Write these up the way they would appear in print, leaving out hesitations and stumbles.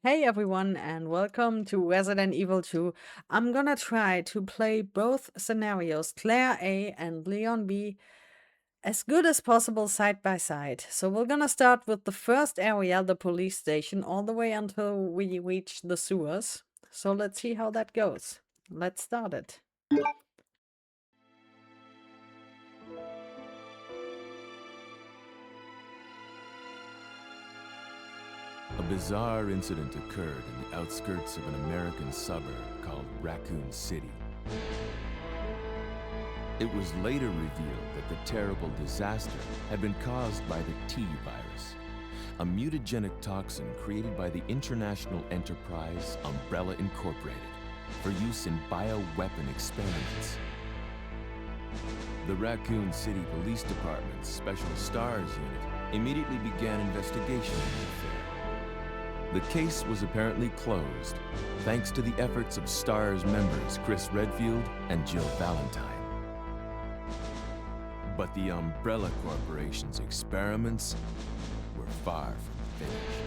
Hey everyone, and welcome to Resident Evil 2. I'm gonna try to play both scenarios, ClaireA and LeonB, as good as possible side by side. So we're gonna start with the first area, the police station, all the way until we reach the sewers. So let's see how that goes. Let's start it. A bizarre incident occurred in the outskirts of an American suburb called Raccoon City. It was later revealed that the terrible disaster had been caused by the T virus, a mutagenic toxin created by the international enterprise Umbrella Incorporated for use in bioweapon experiments. The Raccoon City Police Department's Special STARS unit immediately began investigation of the affair. The case was apparently closed, thanks to the efforts of STARS members Chris Redfield and Jill Valentine. But the Umbrella Corporation's experiments were far from finished.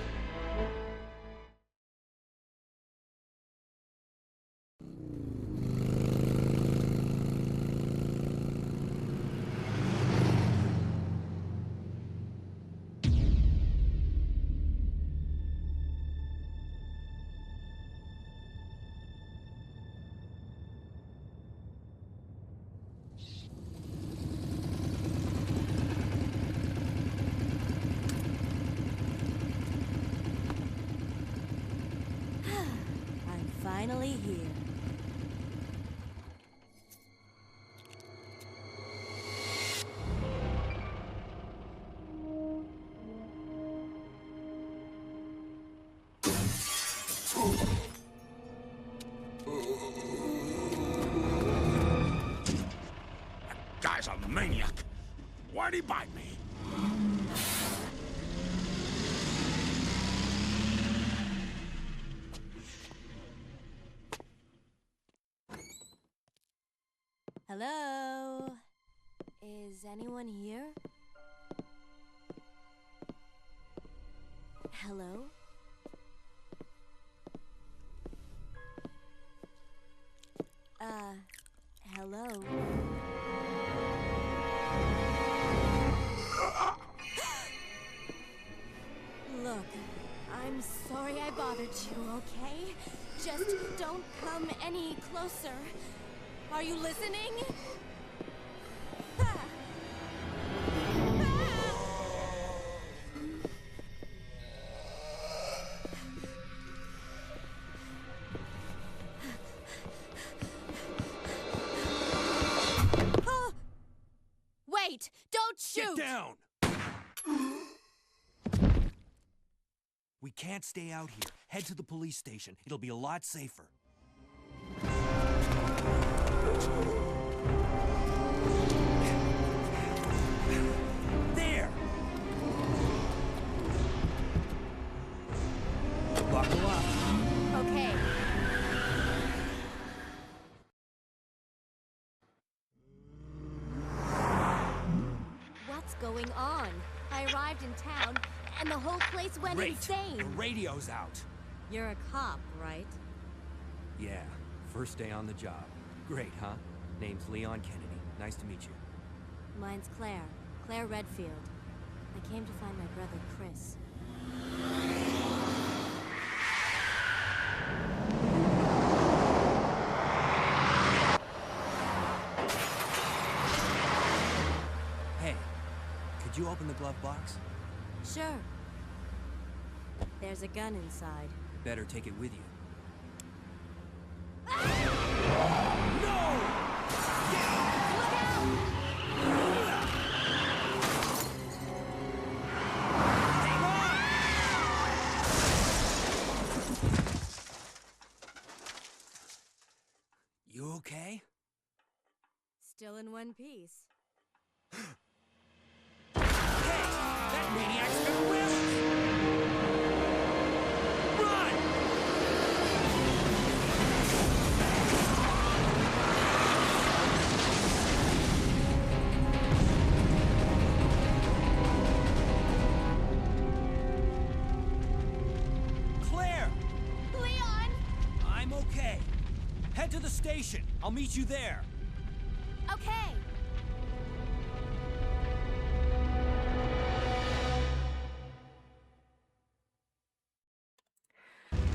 I'm finally here. Guy's a maniac. Why'd he bite me? Hello? Is anyone here? Hello? Hello? Look, I'm sorry I bothered you, okay? Just don't come any closer. Are you listening? Ah! Ah! Wait! Don't shoot! Get down! We can't stay out here. Head to the police station. It'll be a lot safer. There! Buckle up. Okay. What's going on? I arrived in town, and the whole place went Great. insane. The radio's out. You're a cop, right? Yeah, first day on the job. Great, huh? Name's Leon Kennedy. Nice to meet you. Mine's Claire Redfield. I came to find my brother, Chris. Hey, could you open the glove box? Sure. There's a gun inside. Better take it with you. You okay? Still in one piece. Hey! That maniac's got wrists! Run! Claire! Okay. Head to the station. I'll meet you there. Okay.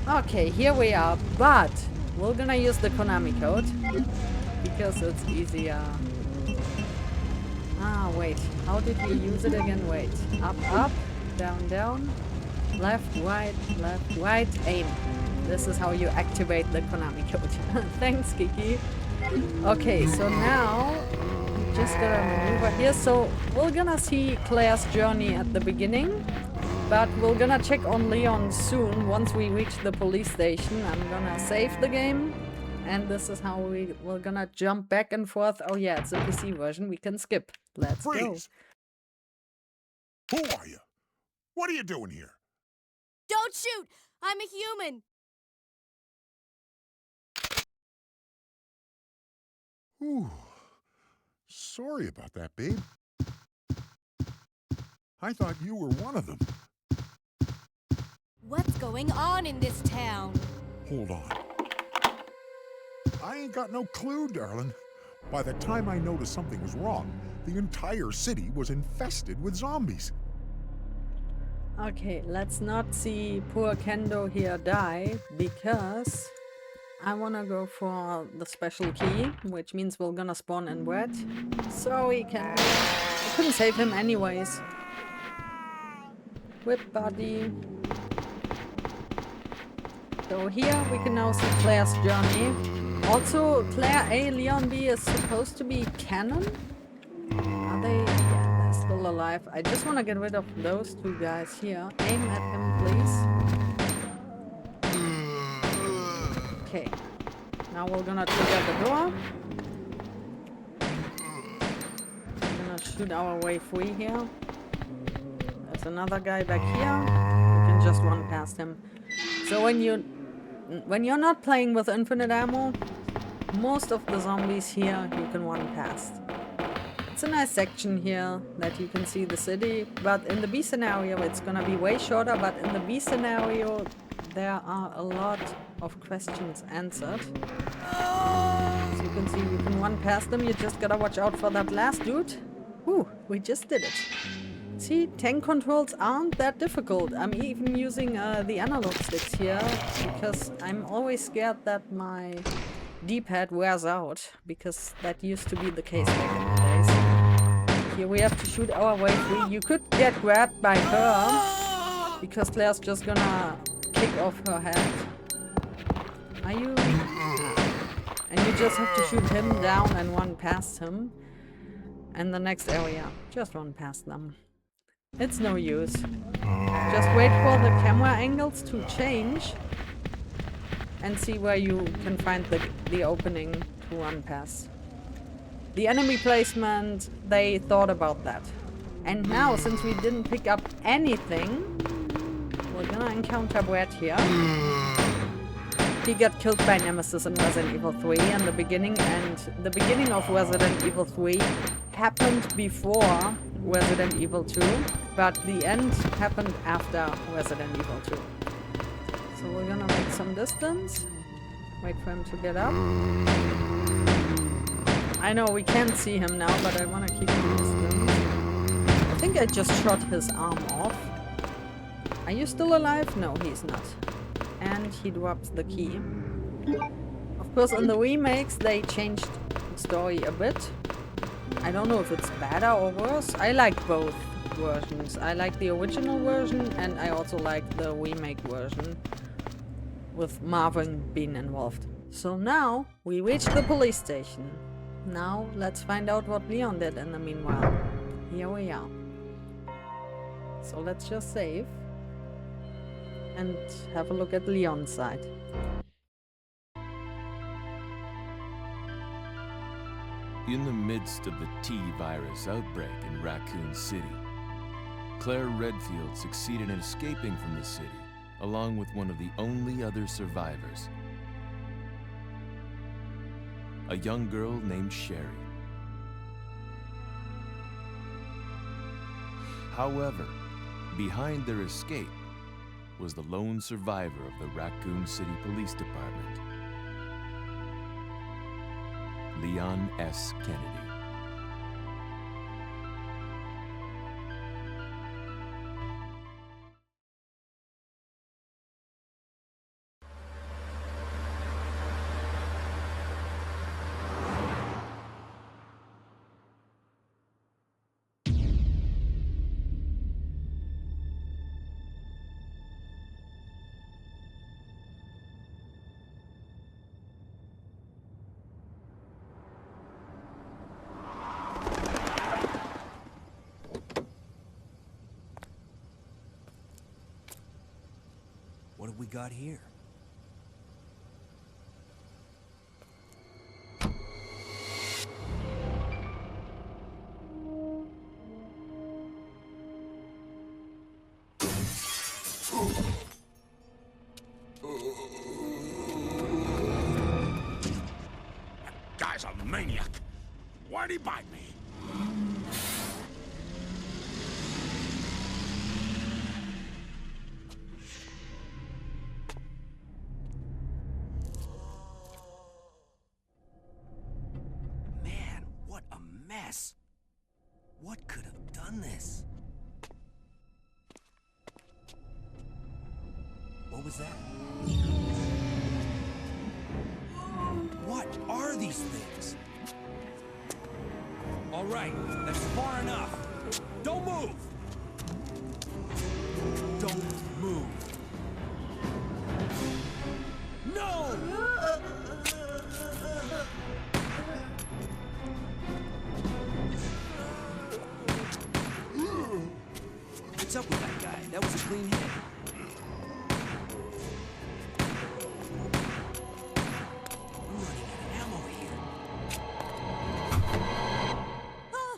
Okay, here we are, but we're gonna use the Konami code because it's easier. Ah, wait, how did we use it again? Wait, up, up, down, down, left, right, aim. This is how you activate the Konami code. Thanks, Kiki. Okay, so now we just gotta maneuver here. So we're gonna see Claire's journey at the beginning. But we're gonna check on Leon soon. Once we reach the police station, I'm gonna save the game. And this is how we're gonna jump back and forth. Oh yeah, it's a PC version. We can skip. Let's go. Freeze! Who are you? What are you doing here? Don't shoot! I'm a human! Ooh. Sorry about that, babe. I thought you were one of them. What's going on in this town? Hold on. I ain't got no clue, darling. By the time I noticed something was wrong, the entire city was infested with zombies. Okay, let's not see poor Kendo here die, because I wanna go for the special key, which means we're gonna spawn in red. So we can... I couldn't save him anyways. Whip body. So here we can now see Claire's journey. Also, ClaireA, LeonB is supposed to be canon? Are they? Yeah, they're still alive. I just want to get rid of those two guys here. Aim at him, please. Okay. Now we're gonna trigger the door. We're gonna shoot our way free here. There's another guy back here. We can just run past him. So when you're not playing with infinite ammo, most of the zombies here you can run past. It's a nice section here that you can see the city, but in the B scenario it's gonna be way shorter, but in the B scenario there are a lot of questions answered. As you can see, you can run past them, you just gotta watch out for that last dude. Whew, we just did it. See, tank controls aren't that difficult. I'm even using the analog sticks here because I'm always scared that my D-pad wears out, because that used to be the case back in the days. Here we have to shoot our way free. You could get grabbed by her because Claire's just gonna kick off her head. Are you? And you just have to shoot him down and run past him. And the next area, just run past them. It's no use. Just wait for the camera angles to change and see where you can find the opening to run past. The enemy placement, they thought about that. And now, since we didn't pick up anything, we're gonna encounter Brad here. He got killed by Nemesis in Resident Evil 3 in the beginning, and the beginning of Resident Evil 3 happened before Resident Evil 2, but the end happened after Resident Evil 2. So we're gonna make some distance, wait for him to get up. I know we can't see him now, but I wanna keep the distance. I think I just shot his arm off. Are you still alive? No, he's not. And he dropped the key. Of course, in the remakes, they changed the story a bit. I don't know if it's better or worse. I like both versions. I like the original version, and I also like the remake version with Marvin being involved. So now we reach the police station. Now let's find out what Leon did in the meanwhile. Here we are. So let's just save and have a look at Leon's side. In the midst of the T-virus outbreak in Raccoon City, Claire Redfield succeeded in escaping from the city, along with one of the only other survivors, a young girl named Sherry. However, behind their escape was the lone survivor of the Raccoon City Police Department, Leon S. Kennedy. What have we got here? Guy's a maniac. Why'd he bite me? Man, what a mess! What could have done this? What was that? What are these things? All right, that's far enough. Don't move! Don't move! No! What's up with that guy? That was a clean hit. I'm running out of ammo here. Ah!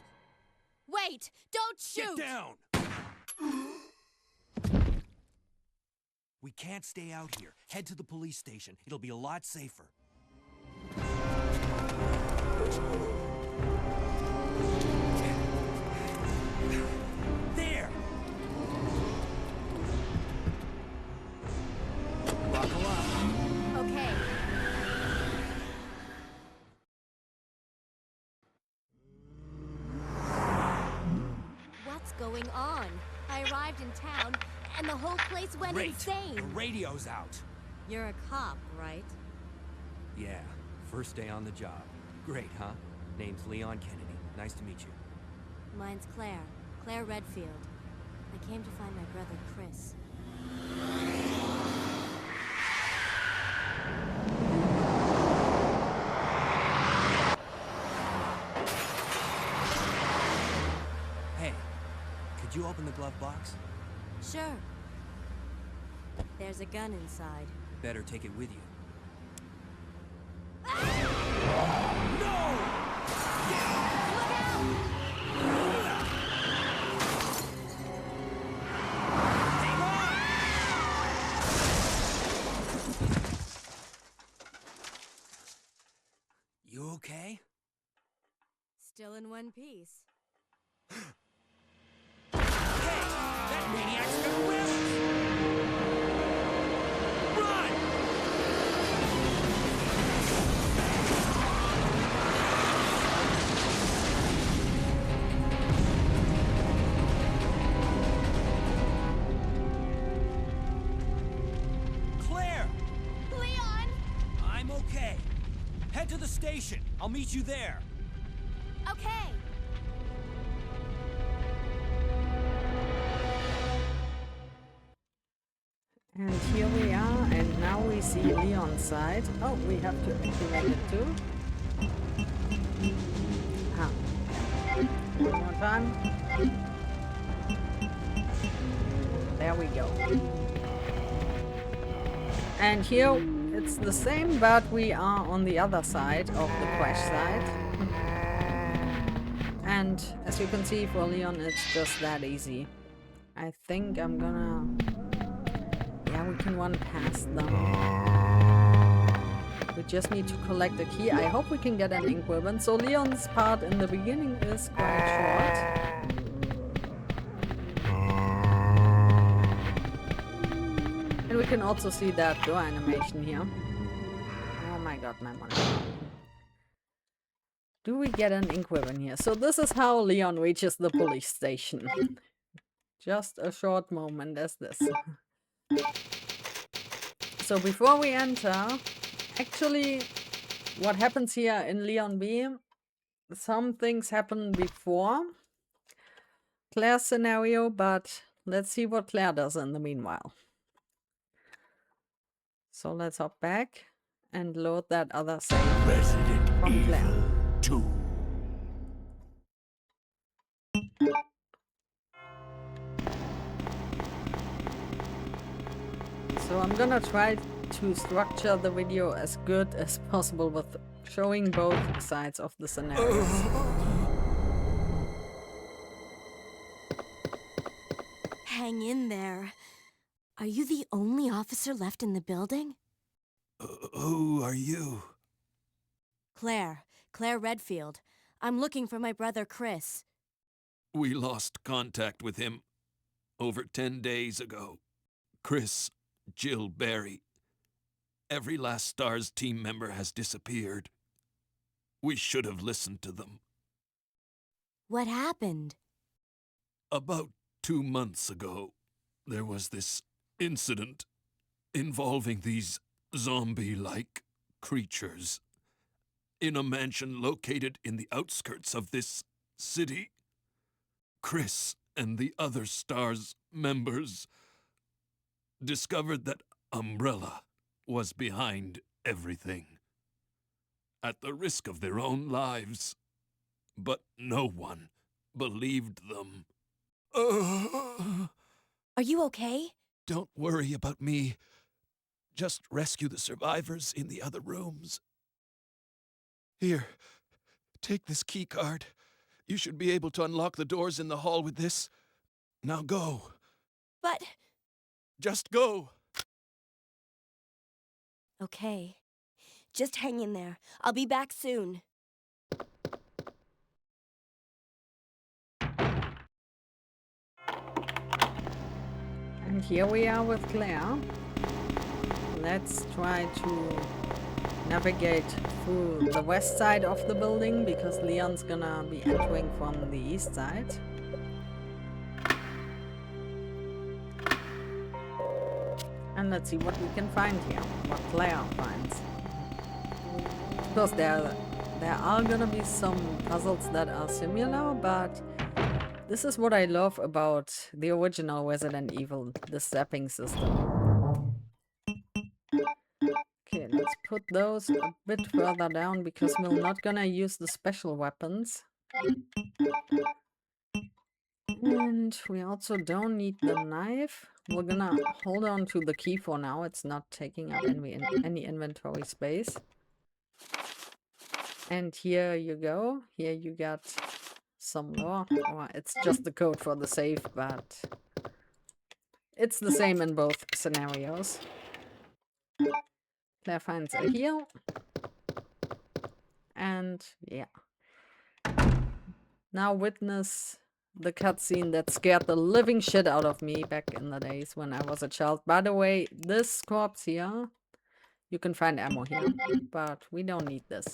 Wait! Don't shoot! Get down! We can't stay out here. Head to the police station. It'll be a lot safer. There! Buckle up. Okay. What's going on? I arrived in town, and the whole place went Great. insane. The radio's out. You're a cop, right? Yeah, first day on the job. Great, huh? Name's Leon Kennedy. Nice to meet you. Mine's Claire. Claire Redfield. I came to find my brother, Chris. Hey, could you open the glove box? Sure. There's a gun inside. Better take it with you. You okay? Still in one piece. Hey! That maniac's got wrists! Run! Claire! Leon! I'm okay. Head to the station. I'll meet you there. Okay. And here we are, and now we see Leon's side. Oh, we have to activate it too. Ah. One more time. There we go. And here it's the same, but we are on the other side of the crash site. And as you can see, for Leon, it's just that easy. I think I'm gonna... Yeah, we can run past them. We just need to collect the key. I hope we can get an ink ribbon. So Leon's part in the beginning is quite short. And we can also see that door animation here. Oh my god, my money. Do we get an ink ribbon here? So this is how Leon reaches the police station. Just a short moment as this. So before we enter, actually, what happens here in LeonB, some things happen before Claire's scenario, but let's see what Claire does in the meanwhile. So let's hop back and load that other save Resident from Claire. Evil 2. So I'm gonna try to structure the video as good as possible with showing both sides of the scenarios. Hang in there. Are you the only officer left in the building? Who are you? Claire Redfield. I'm looking for my brother Chris. We lost contact with him over 10 days ago. Chris, Jill, Barry. Every last STARS team member has disappeared. We should have listened to them. What happened? About 2 months ago, there was this incident involving these zombie-like creatures in a mansion located in the outskirts of this city. Chris and the other STARS members discovered that Umbrella was behind everything, at the risk of their own lives. But no one believed them. Are you okay? Don't worry about me. Just rescue the survivors in the other rooms. Here, take this key card. You should be able to unlock the doors in the hall with this. Now go. But... Just go. Okay. Just hang in there. I'll be back soon. And here we are with Claire. Let's try to navigate through the west side of the building because Leon's gonna be entering from the east side. And let's see what we can find here, what Claire finds. Of course, there are gonna be some puzzles that are similar, but this is what I love about the original Resident Evil, the zapping system. Okay, let's put those a bit further down because we're not gonna use the special weapons. And we also don't need the knife. We're gonna hold on to the key for now. It's not taking up any inventory space. And here you go. Here you got some lore. Or it's just the code for the save, but it's the same in both scenarios. Claire finds a heal. And yeah. Now witness the cutscene that scared the living shit out of me back in the days when I was a child. By the way, this corpse here, you can find ammo here, but we don't need this.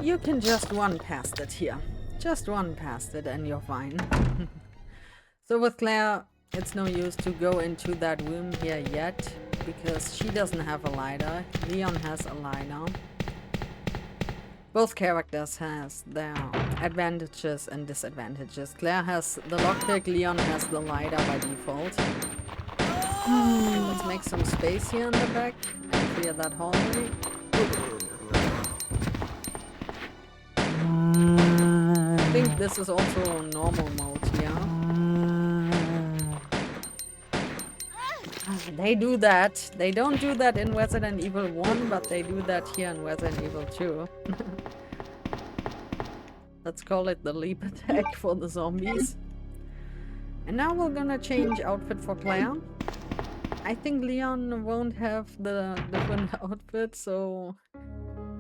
You can just run past it here. Just run past it and you're fine. So with Claire, it's no use to go into that room here yet, because she doesn't have a lighter. Leon has a lighter. Both characters has their advantages and disadvantages. Claire has the lockpick, Leon has the lighter by default. Let's make some space here in the back and clear that hallway. I think this is also normal mode here. They do that. They don't do that in Resident Evil 1, but they do that here in Resident Evil 2. Let's call it the leap attack for the zombies. And now we're gonna change outfit for Claire. I think Leon won't have the different outfit, so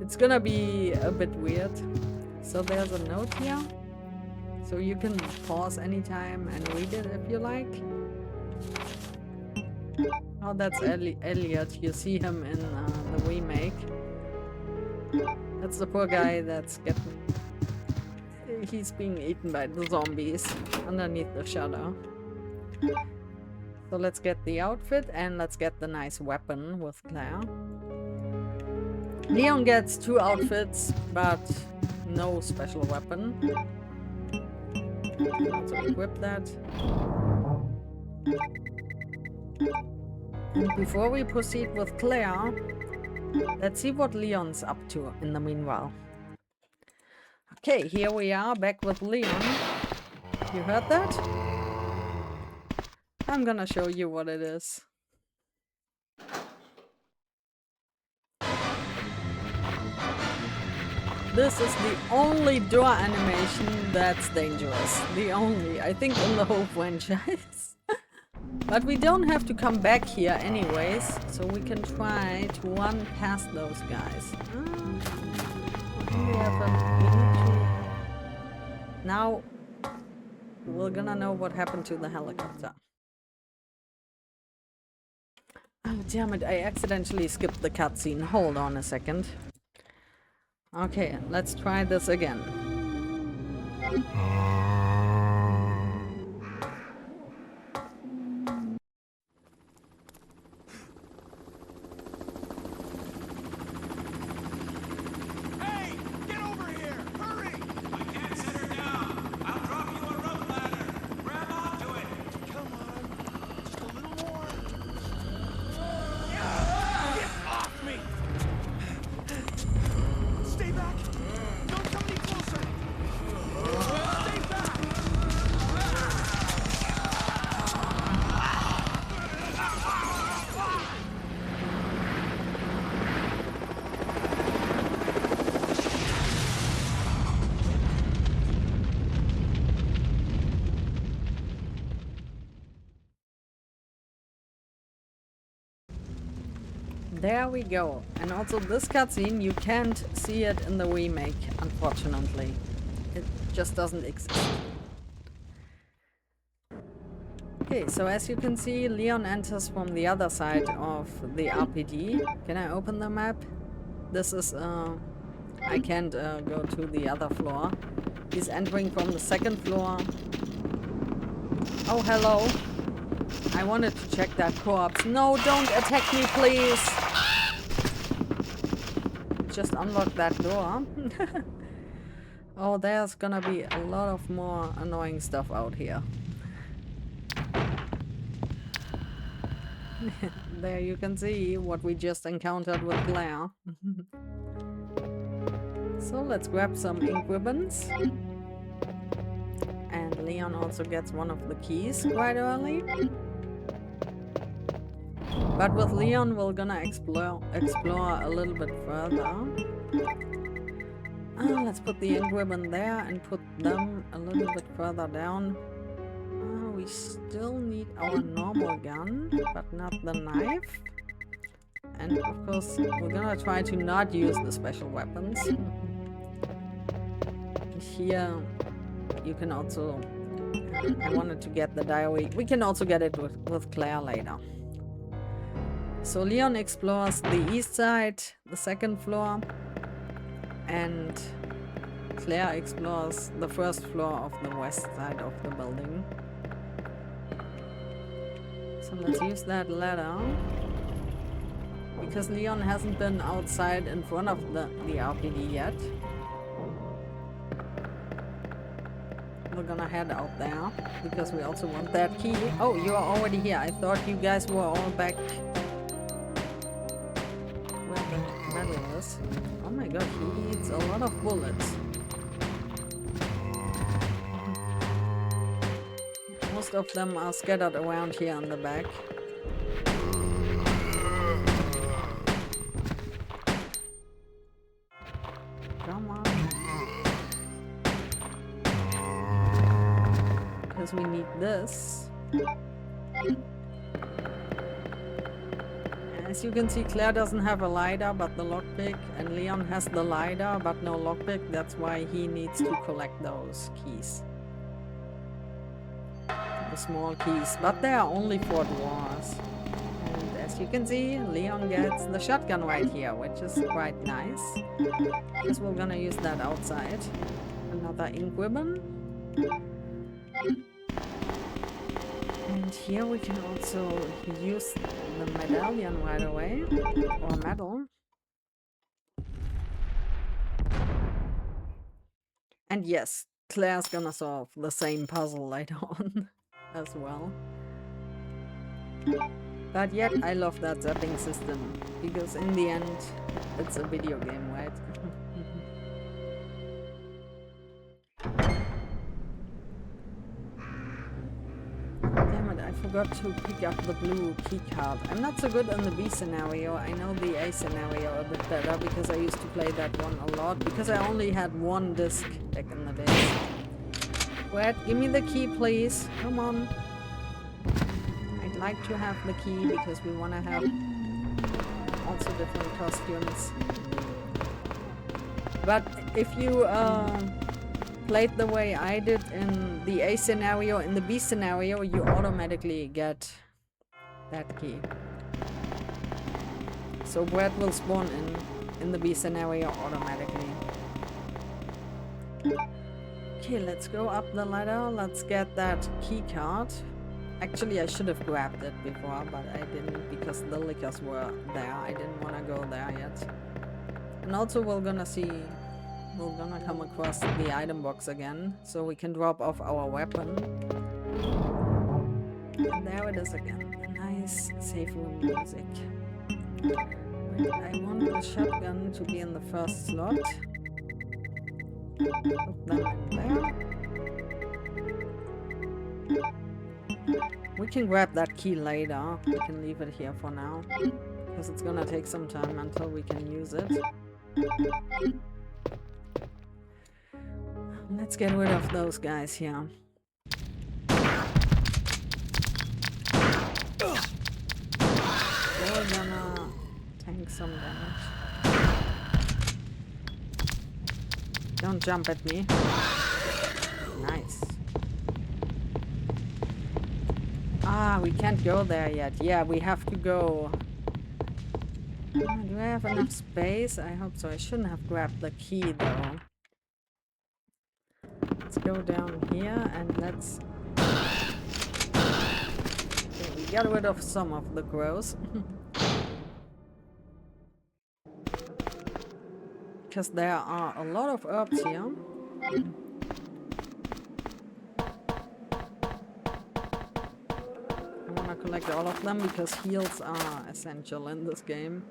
it's gonna be a bit weird. So there's a note here. So you can pause anytime and read it if you like. Oh, that's Elliot. You see him in the remake. That's the poor guy that's getting... He's being eaten by the zombies underneath the shutter. So let's get the outfit and let's get the nice weapon with Claire. Leon gets 2 outfits, but no special weapon. Also equip that. And before we proceed with Claire, let's see what Leon's up to in the meanwhile. Okay, here we are back with Leon. You heard that? I'm gonna show you what it is. This is the only door animation that's dangerous. The only, I think, in the whole franchise. But we don't have to come back here anyways, so we can try to run past those guys. Now, we're gonna know what happened to the helicopter. Oh, damn it, I accidentally skipped the cutscene. Hold on a second. Okay, let's try this again. Hey! Get over here! Hurry! I can't set her down. I'll drop you a rope ladder. Grab onto it. Come on. Just a little more. Get off me! Stay back! Don't come any closer! Stay back! There we go. And also this cutscene, you can't see it in the remake, unfortunately. It just doesn't exist. Okay, so as you can see, Leon enters from the other side of the R.P.D. Can I open the map? This is, I can't go to the other floor. He's entering from the 2nd floor. Oh, hello. I wanted to check that corpse. No, don't attack me, please! Just unlock that door. Oh, there's gonna be a lot of more annoying stuff out here. There you can see what we just encountered with Claire. So let's grab some ink ribbons. And Leon also gets one of the keys quite early. But with Leon, we're gonna explore a little bit further. Let's put the ink ribbon there and put them a little bit further down. We still need our normal gun, but not the knife. And of course, we're gonna try to not use the special weapons. Here, you can also... I wanted to get the diary. We can also get it with Claire later. So Leon explores the east side, the 2nd floor, and Claire explores the 1st floor of the west side of the building. So let's use that ladder, because Leon hasn't been outside in front of the R.P.D. yet. We're gonna head out there, because we also want that key. Oh, you are already here. I thought you guys were all back where the medal is. Oh my god, he eats a lot of bullets. Most of them are scattered around here on the back. Come on. Because we need this. As you can see, Claire doesn't have a LiDAR but the lockpick, and Leon has the LiDAR but no lockpick. That's why he needs to collect those keys. The small keys, but there are only 4 drawers. And as you can see, Leon gets the shotgun right here, which is quite nice. Because we're gonna use that outside. Another ink ribbon. And here we can also use the medallion right away, or medal. And yes, Claire's gonna solve the same puzzle later on as well. But yet, I love that zapping system, because in the end, it's a video game, right? Damn it, I forgot to pick up the blue key card. I'm not so good on the B scenario. I know the A scenario a bit better because I used to play that one a lot, because I only had 1 disc back in the days. Brad, give me the key, please. Come on. I'd like to have the key because we want to have also different costumes. But if you played the way I did in the A scenario, in the B scenario, you automatically get that key. So Brad will spawn in the B scenario automatically. Okay, let's go up the ladder. Let's get that key card. Actually, I should have grabbed it before, but I didn't because the lickers were there. I didn't want to go there yet. And also we're gonna come across the item box again, so we can drop off our weapon. And there it is again. Nice safe room music. Wait, I want the shotgun to be in the first slot. Put them in there. We can grab that key later. We can leave it here for now, because it's gonna take some time until we can use it. Let's get rid of those guys here. We're gonna tank some damage. Don't jump at me. Nice. Ah, we can't go there yet. Yeah, we have to go. Do I have enough space? I hope so. I shouldn't have grabbed the key though. Let's go down here and let's... Okay, we got rid of some of the crows. Because there are a lot of herbs here. I want to collect all of them because heals are essential in this game.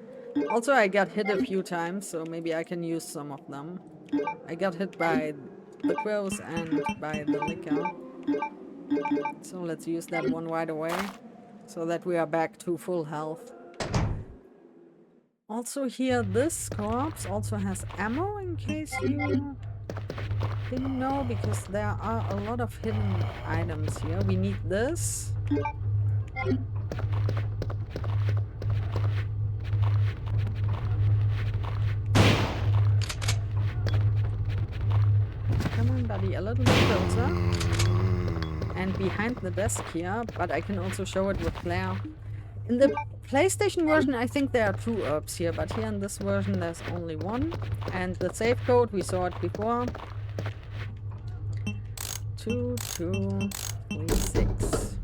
Also, I got hit a few times, so maybe I can use some of them. I got hit by the crows and by the liquor. So let's use that one right away, so that we are back to full health. Also here, this corpse also has ammo, in case you didn't know, because there are a lot of hidden items here. We need this. Come on, buddy, a little bit closer. And behind the desk here, but I can also show it with Claire. In the PlayStation version, I think there are 2 herbs here, but here in this version there's only 1. And the save code, we saw it before. 2236.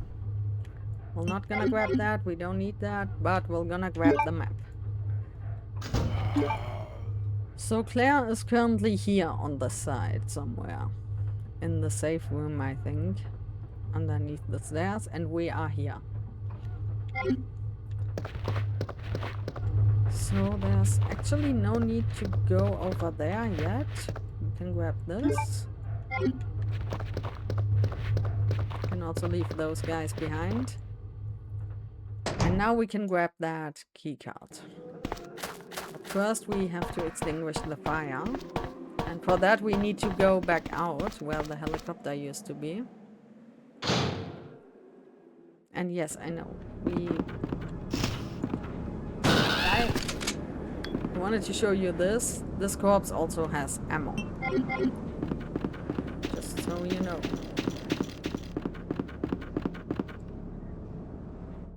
We're not gonna grab that, we don't need that, but we're gonna grab the map. So Claire is currently here on the side somewhere. In the safe room, I think. Underneath the stairs, and we are here. So there's actually no need to go over there yet. We can grab this. We can also leave those guys behind. And now we can grab that key card. But first we have to extinguish the fire. And for that we need to go back out where the helicopter used to be. And yes, I know. wanted to show you this. This corpse also has ammo. Just so you know.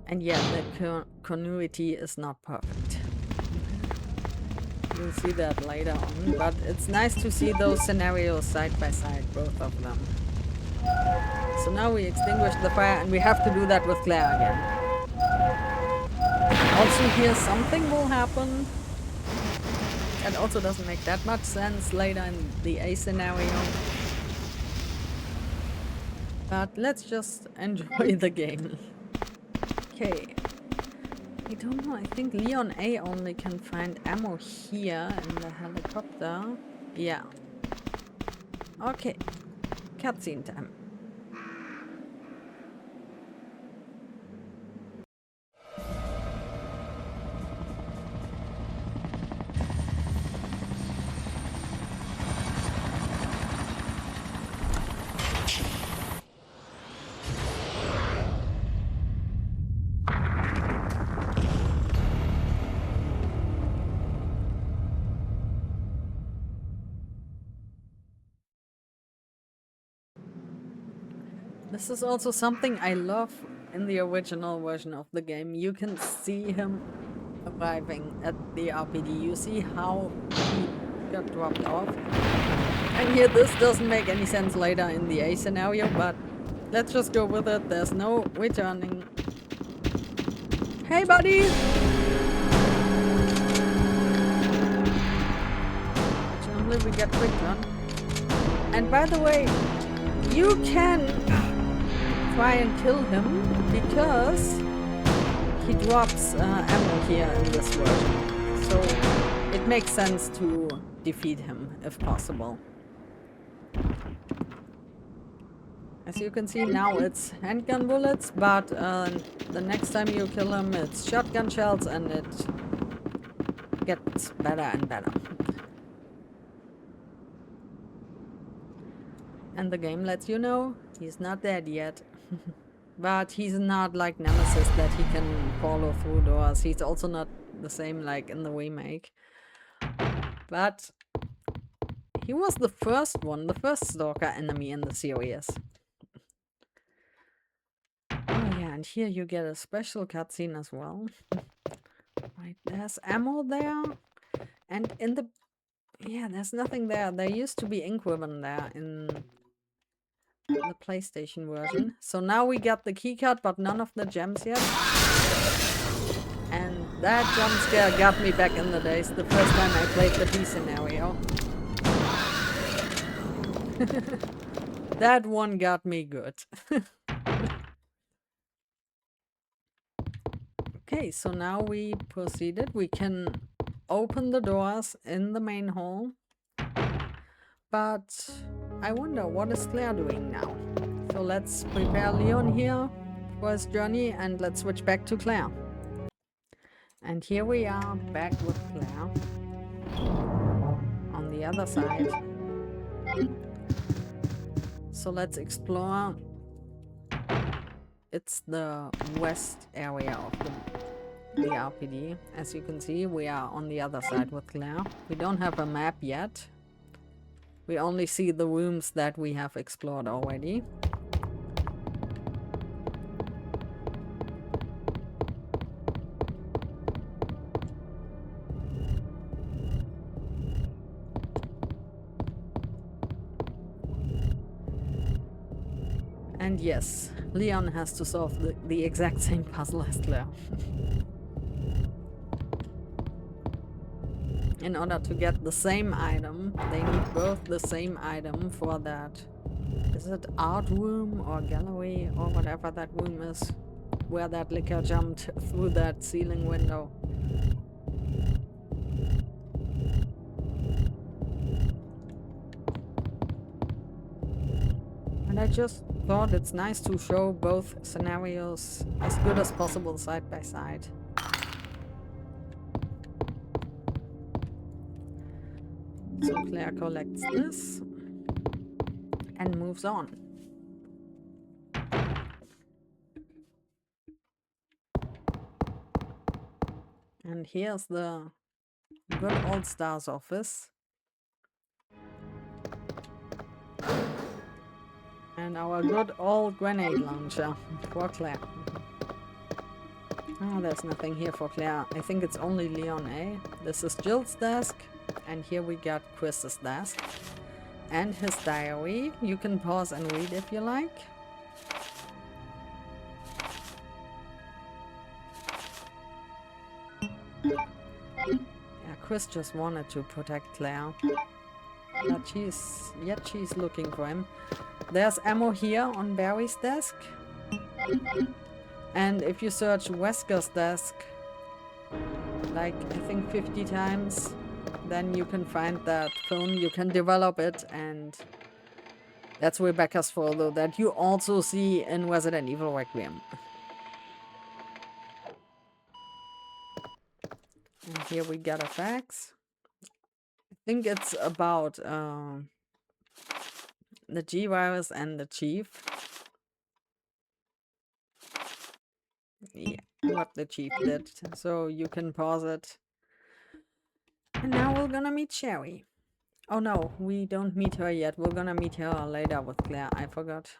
And yeah, the continuity is not perfect. You'll see that later on, but it's nice to see those scenarios side by side, both of them. So now we extinguish the fire, and we have to do that with Claire again. Also here something will happen. That also doesn't make that much sense later in the A scenario. But let's just enjoy the game. Okay. I don't know, I think Leon A only can find ammo here in the helicopter. Yeah. Okay. Cutscene time. This is also something I love in the original version of the game. You can see him arriving at the R.P.D. You see how he got dropped off. And here this doesn't make any sense later in the A scenario, but let's just go with it. There's no returning. Hey buddy! Generally we get quick run. And by the way, you can try and kill him because he drops ammo here in this version. So it makes sense to defeat him if possible. As you can see now it's handgun bullets, but the next time you kill him it's shotgun shells, and it gets better and better. And the game lets you know he's not dead yet. But he's not like Nemesis that he can follow through doors. He's also not the same like in the remake. But he was the first one, the first stalker enemy in the series. Oh yeah, and here you get a special cutscene as well. Right, there's ammo there. And in the... yeah, there's nothing there. There used to be ink ribbon there in the PlayStation version. So now we got the keycard, but none of the gems yet. And that jump scare got me back in the days, the first time I played the B scenario. That one got me good. Okay, so now we proceeded. We can open the doors in the main hall. But I wonder, what is Claire doing now? So let's prepare Leon here for his journey, and let's switch back to Claire. And here we are back with Claire on the other side. So let's explore. It's the west area of the R.P.D. As you can see, we are on the other side with Claire. We don't have a map yet. We only see the rooms that we have explored already. And yes, Leon has to solve the exact same puzzle as Claire. In order to get the same item, they need both the same item for that. Is it art room or gallery or whatever that room is, where that licker jumped through that ceiling window? And I just thought it's nice to show both scenarios as good as possible side by side. So Claire collects this and moves on. And here's the Good old Star's office. And our good old grenade launcher for Claire. Oh, there's nothing here for Claire. I think it's only LeonA. This is Jill's desk. And here we got Chris's desk. And his diary. You can pause and read if you like. Yeah, Chris just wanted to protect Claire. But she's looking for him. There's ammo here on Barry's desk. And if you search Wesker's desk, like I think 50 times, then you can find that phone, you can develop it, and that's Rebecca's photo that you also see in Resident Evil Requiem. And here we got a fax. I think it's about the G-Virus and the Chief. Yeah, what the Chief did. So you can pause it. And now we're gonna meet Sherry. Oh no, we don't meet her yet. We're gonna meet her later with Claire. I forgot.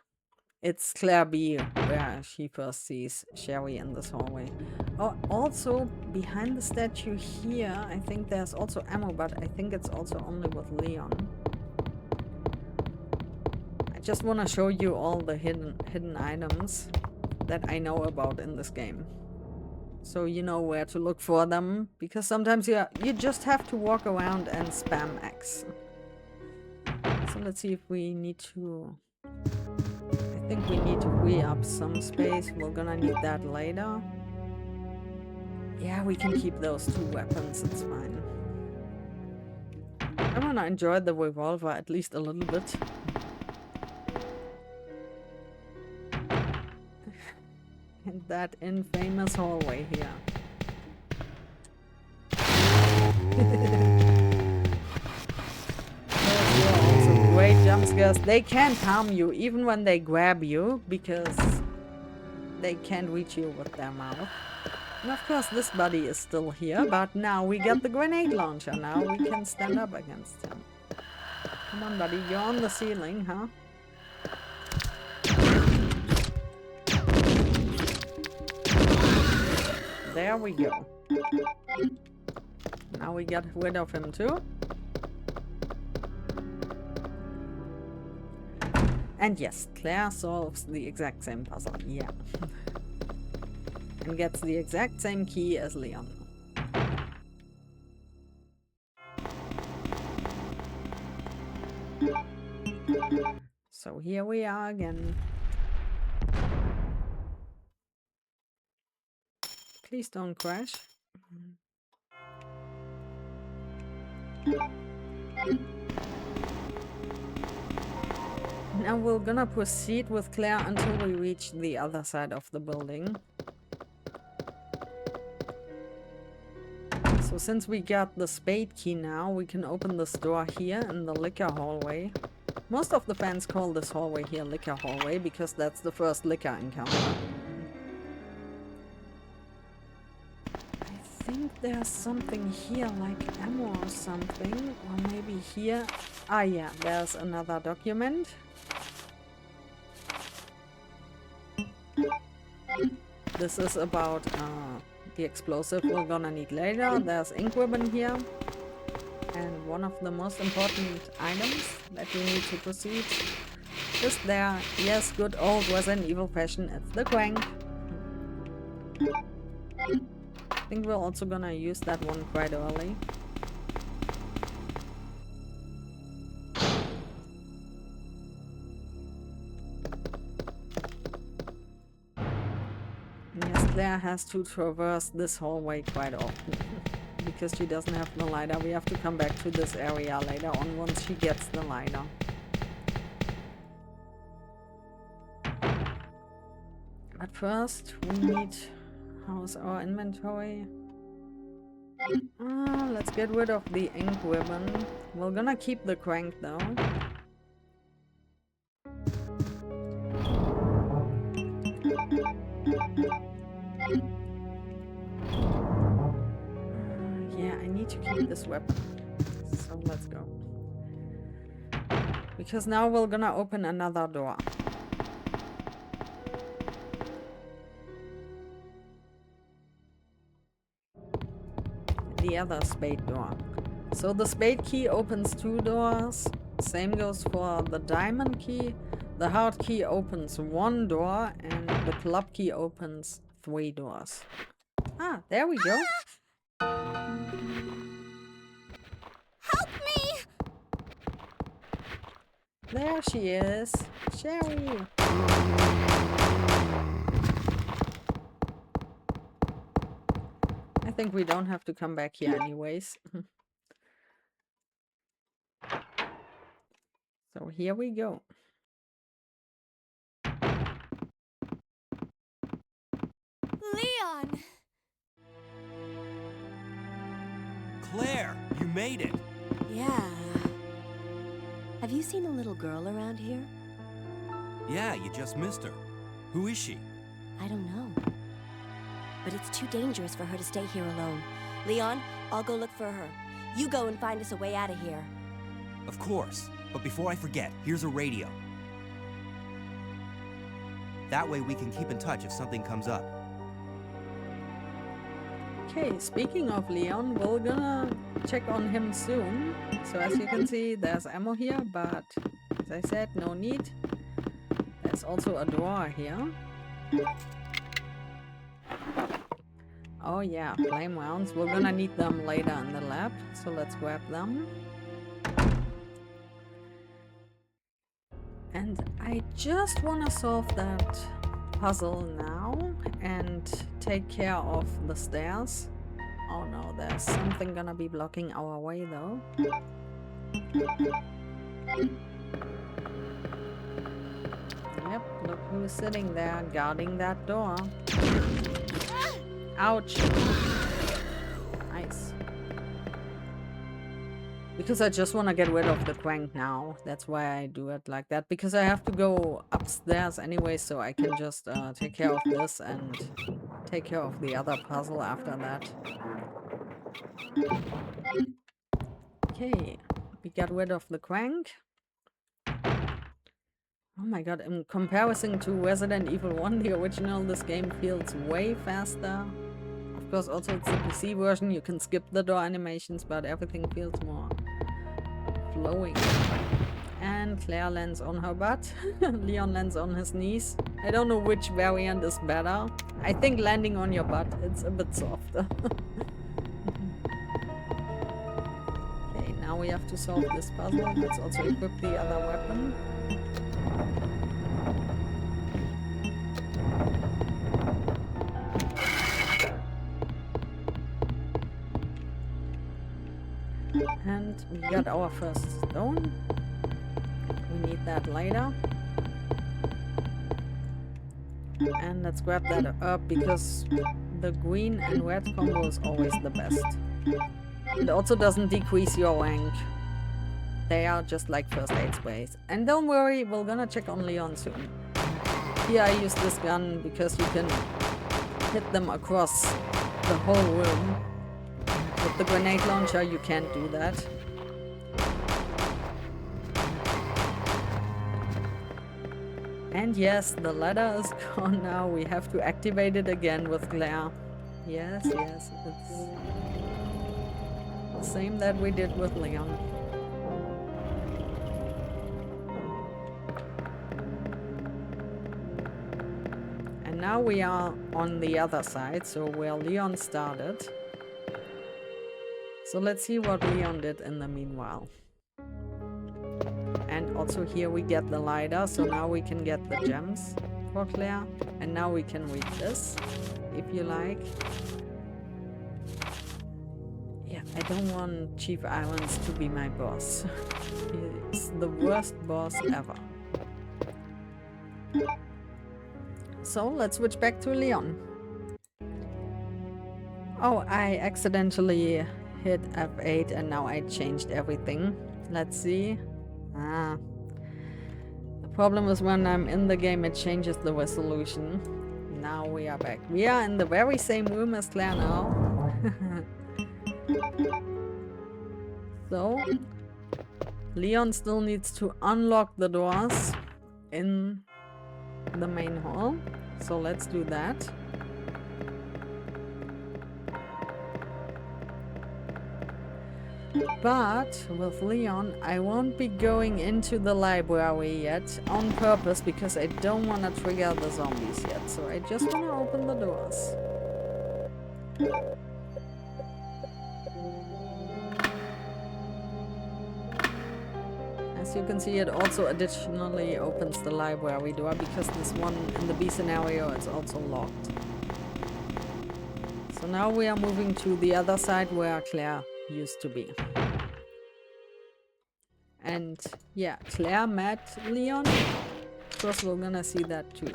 It's Claire B, where she first sees Sherry in this hallway. Oh, also, behind the statue here, I think there's also ammo, but I think it's also only with Leon. I just want to show you all the hidden items that I know about in this game. So you know where to look for them, because sometimes you just have to walk around and spam X. So let's see if we need to... I think we need to free up some space. We're gonna need that later. Yeah, we can keep those two weapons, it's fine. I wanna enjoy the revolver at least a little bit. And that infamous hallway here. Those were also great jump scares. They can't harm you even when they grab you, because they can't reach you with their mouth. And of course this buddy is still here, but now we get the grenade launcher. Now we can stand up against him. Come on buddy, you're on the ceiling, huh? There we go. Now we get rid of him too. And yes, Claire solves the exact same puzzle, yeah. And gets the exact same key as Leon. So here we are again. Please don't crash. Now we're gonna proceed with Claire until we reach the other side of the building. So since we got the spade key now, we can open this door here in the liquor hallway. Most of the fans call this hallway here liquor hallway because that's the first liquor encounter. I think there's something here like ammo or something, or maybe here. Ah yeah, there's another document. This is about the explosive we're gonna need later. There's ink ribbon here. And one of the most important items that we need to proceed is there. Yes, good old Resident Evil fashion, it's the crank. I think we're also gonna use that one quite early. Yes, Claire has to traverse this hallway quite often. Because she doesn't have the lighter. We have to come back to this area later on once she gets the lighter. But first, we need... How's our inventory? Let's get rid of the ink ribbon. We're gonna keep the crank though. Yeah, I need to keep need this weapon. So let's go. Because now we're gonna open another door. The other spade door. So the spade key opens 2 doors. Same goes for the diamond key. The heart key opens 1 door, and the club key opens 3 doors. Ah, there we go. Help me! There she is. Sherry. I think we don't have to come back here anyways. So here we go. Leon! Claire, you made it. Yeah. Have you seen a little girl around here? Yeah, you just missed her. Who is she? I don't know. But it's too dangerous for her to stay here alone. Leon, I'll go look for her. You go and find us a way out of here. Of course. But before I forget, here's a radio. That way we can keep in touch if something comes up. Okay, speaking of Leon, we're gonna check on him soon. So as you can see, there's ammo here, but as I said, no need. There's also a door here. Oh yeah, flame rounds. We're gonna need them later in the lab, so let's grab them. And I just want to solve that puzzle now and take care of the stairs. Oh no, there's something gonna be blocking our way though. Yep, look who's sitting there guarding that door. Ouch. Nice. Because I just want to get rid of the crank now. That's why I do it like that. Because I have to go upstairs anyway, so I can just take care of this and take care of the other puzzle after that. Okay, we got rid of the crank. Oh my god, in comparison to Resident Evil 1, the original, this game feels way faster. Of course, also it's the PC version, you can skip the door animations, but everything feels more flowing. And Claire lands on her butt. Leon lands on his knees. I don't know which variant is better. I think landing on your butt, it's a bit softer. Okay, now we have to solve this puzzle. Let's also equip the other weapon. And we got our first stone. We need that later. And let's grab that up because the green and red combo is always the best. It also doesn't decrease your rank. They are just like first aid sprays. And don't worry, we're gonna check on Leon soon. Here I use this gun because you can hit them across the whole room. With the grenade launcher, you can't do that. And yes, the ladder is gone now. We have to activate it again with Claire. Yes, yes, it's the same that we did with Leon. And now we are on the other side, so where Leon started. So let's see what Leon did in the meanwhile. And also here we get the lighter, so now we can get the gems for Claire. And now we can read this, if you like. Yeah, I don't want Chief Irons to be my boss. He's the worst boss ever. So let's switch back to Leon. Oh, I accidentally hit F8 and now I changed everything. Let's see. Ah. The problem is when I'm in the game it changes the resolution. Now we are back. We are in the very same room as Claire now. though. Leon still needs to unlock the doors in the main hall. So let's do that. But with Leon, I won't be going into the library yet on purpose because I don't want to trigger the zombies yet. So I just want to open the doors. As you can see, it also additionally opens the library door because this one in the B scenario is also locked. So now we are moving to the other side where Claire used to be. And yeah, Claire met Leon. Of course, we're gonna see that too.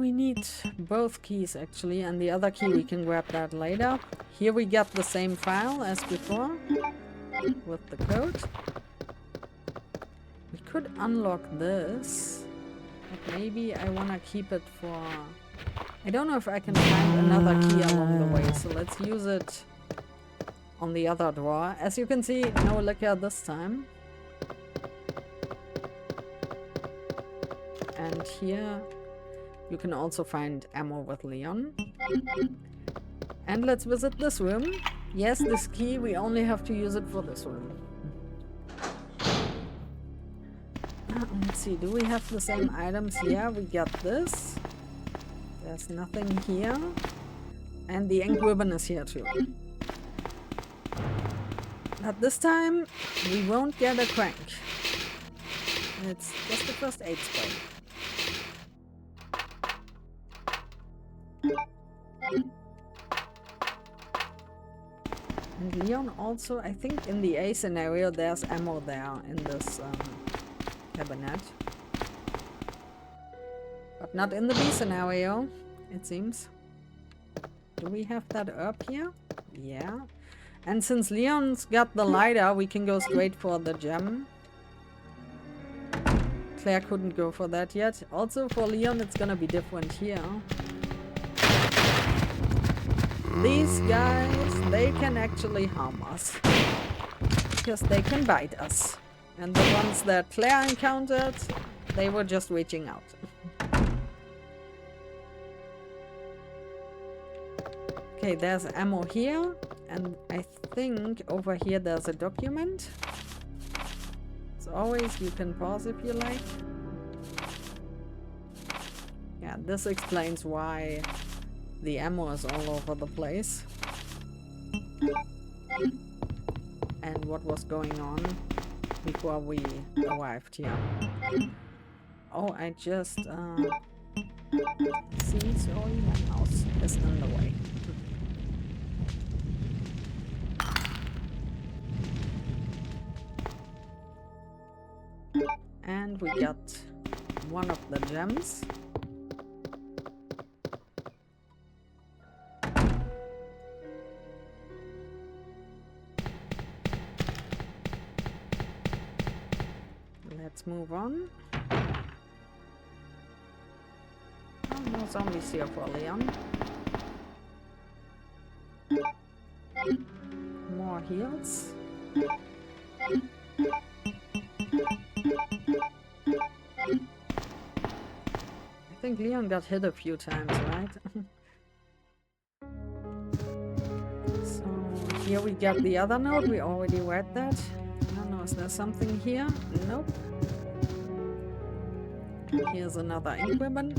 We need both keys actually, and the other key we can grab that later. Here we got the same file as before with the code. We could unlock this, but maybe I wanna keep it for... I don't know if I can find another key along the way, so let's use it on the other drawer. As you can see, no liquor this time. And here you can also find ammo with Leon. And let's visit this room. Yes, this key, we only have to use it for this room. Let's see, do we have the same items? Yeah, we got this. There's nothing here. And the ink ribbon is here too. But this time, we won't get a crank. It's just the first aid spray. And Leon also, I think in the A scenario, there's ammo there in this cabinet. But not in the B scenario, it seems. Do we have that up here? Yeah. And since Leon's got the lighter, we can go straight for the gem. Claire couldn't go for that yet. Also for Leon, it's gonna be different here. These guys, they can actually harm us. Because they can bite us. And the ones that Claire encountered, they were just reaching out. Okay, there's ammo here. And I think over here there's a document. As always, you can pause if you like. Yeah, this explains why the ammo is all over the place. And what was going on before we arrived here. Oh, I just... see, sorry, my mouse is in the way. And we got one of the gems. Let's move on. Oh, no zombies here for Leon. More heals. I think Leon got hit a few times, right? So here we got the other note. We already read that. I don't know, is there something here? Nope. And here's another ink ribbon.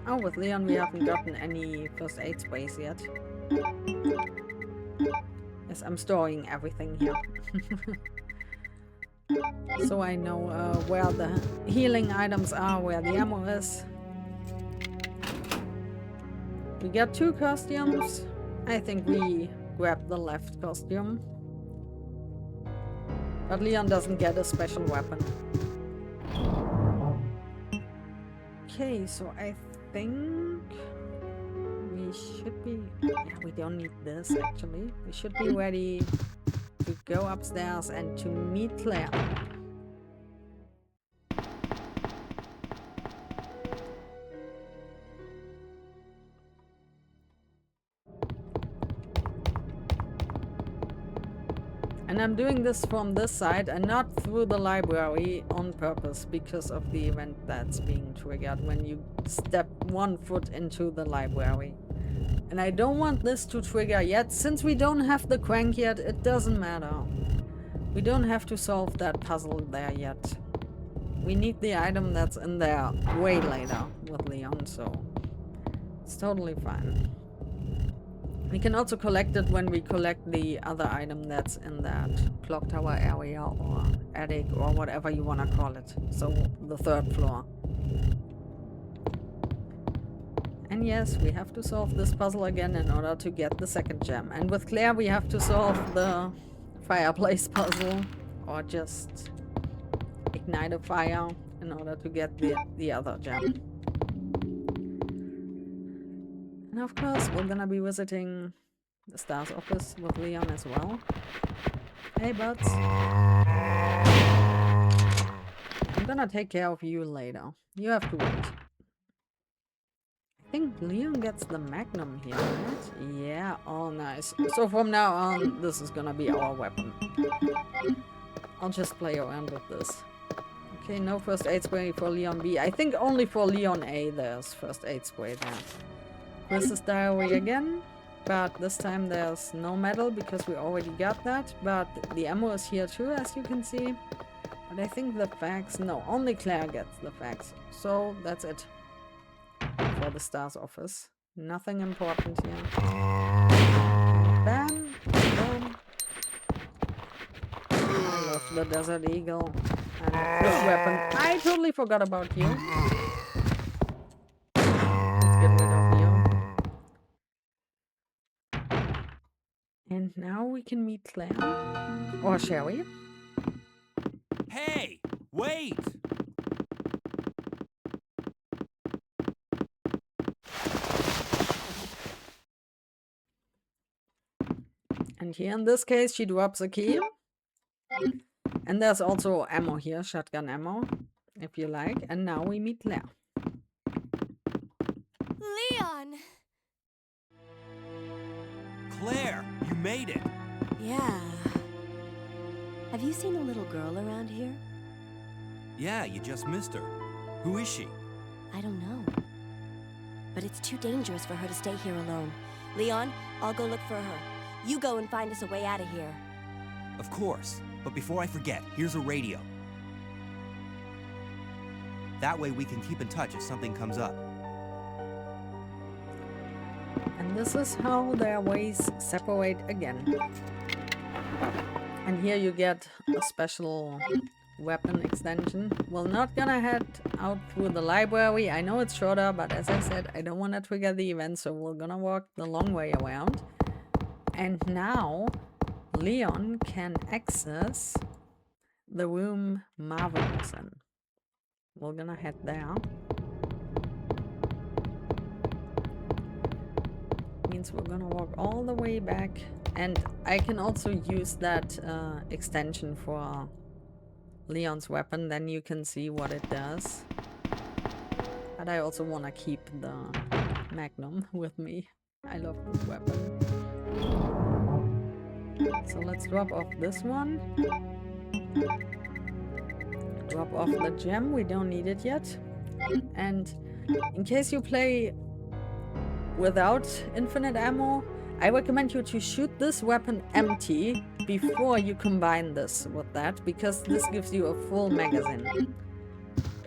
Oh, with Leon we haven't gotten any first aid sprays yet. Yes, I'm storing everything here. So I know where the healing items are, where the ammo is. We got 2 costumes. I think we grabbed the left costume. But Leon doesn't get a special weapon. Okay, so I think we should be... Yeah, we don't need this actually. We should be ready to go upstairs and to meet Claire. And I'm doing this from this side and not through the library on purpose because of the event that's being triggered when you step 1 foot into the library. And I don't want this to trigger yet. Since we don't have the crank yet, it doesn't matter. We don't have to solve that puzzle there yet. We need the item that's in there way later with Leon, so it's totally fine. We can also collect it when we collect the other item that's in that clock tower area or attic or whatever you want to call it. So the 3rd floor. And yes, we have to solve this puzzle again in order to get the 2nd gem. And with Claire we have to solve the fireplace puzzle or just ignite a fire in order to get the other gem. And of course, we're gonna be visiting the Star's office with Leon as well. Hey, buds. I'm gonna take care of you later. You have to wait. I think Leon gets the Magnum here, right? Yeah, oh nice. So from now on, this is gonna be our weapon. I'll just play around with this. Okay, no first aid spray for LeonB. I think only for LeonA there's first aid spray there. This is diary again, but this time there's no metal because we already got that. But the ammo is here too, as you can see. But I think the fax, no, only Claire gets the fax. So that's it for the Star's office. Nothing important here. Bam, boom. I love the Desert Eagle and this weapon. I totally forgot about you. Let's get rid of you. And now we can meet Claire. Or shall we? Hey! Wait! And here in this case, she drops a key. And there's also ammo here, shotgun ammo, if you like. And now we meet Claire. Leon! Claire, you made it! Yeah. Have you seen a little girl around here? Yeah, you just missed her. Who is she? I don't know. But it's too dangerous for her to stay here alone. Leon, I'll go look for her. You go and find us a way out of here. Of course. But before I forget, here's a radio. That way we can keep in touch if something comes up. And this is how their ways separate again. And here you get a special weapon extension. We're not gonna head out through the library. I know it's shorter, but as I said, I don't want to trigger the event, so we're gonna walk the long way around. And now Leon can access the room Marvin was in. We're gonna head there. Means we're gonna walk all the way back, and I can also use that extension for Leon's weapon, then you can see what it does. But I also want to keep the Magnum with me. I love this weapon. So let's drop off this one. Drop off the gem, we don't need it yet. And in case you play without infinite ammo, I recommend you to shoot this weapon empty before you combine this with that, because this gives you a full magazine.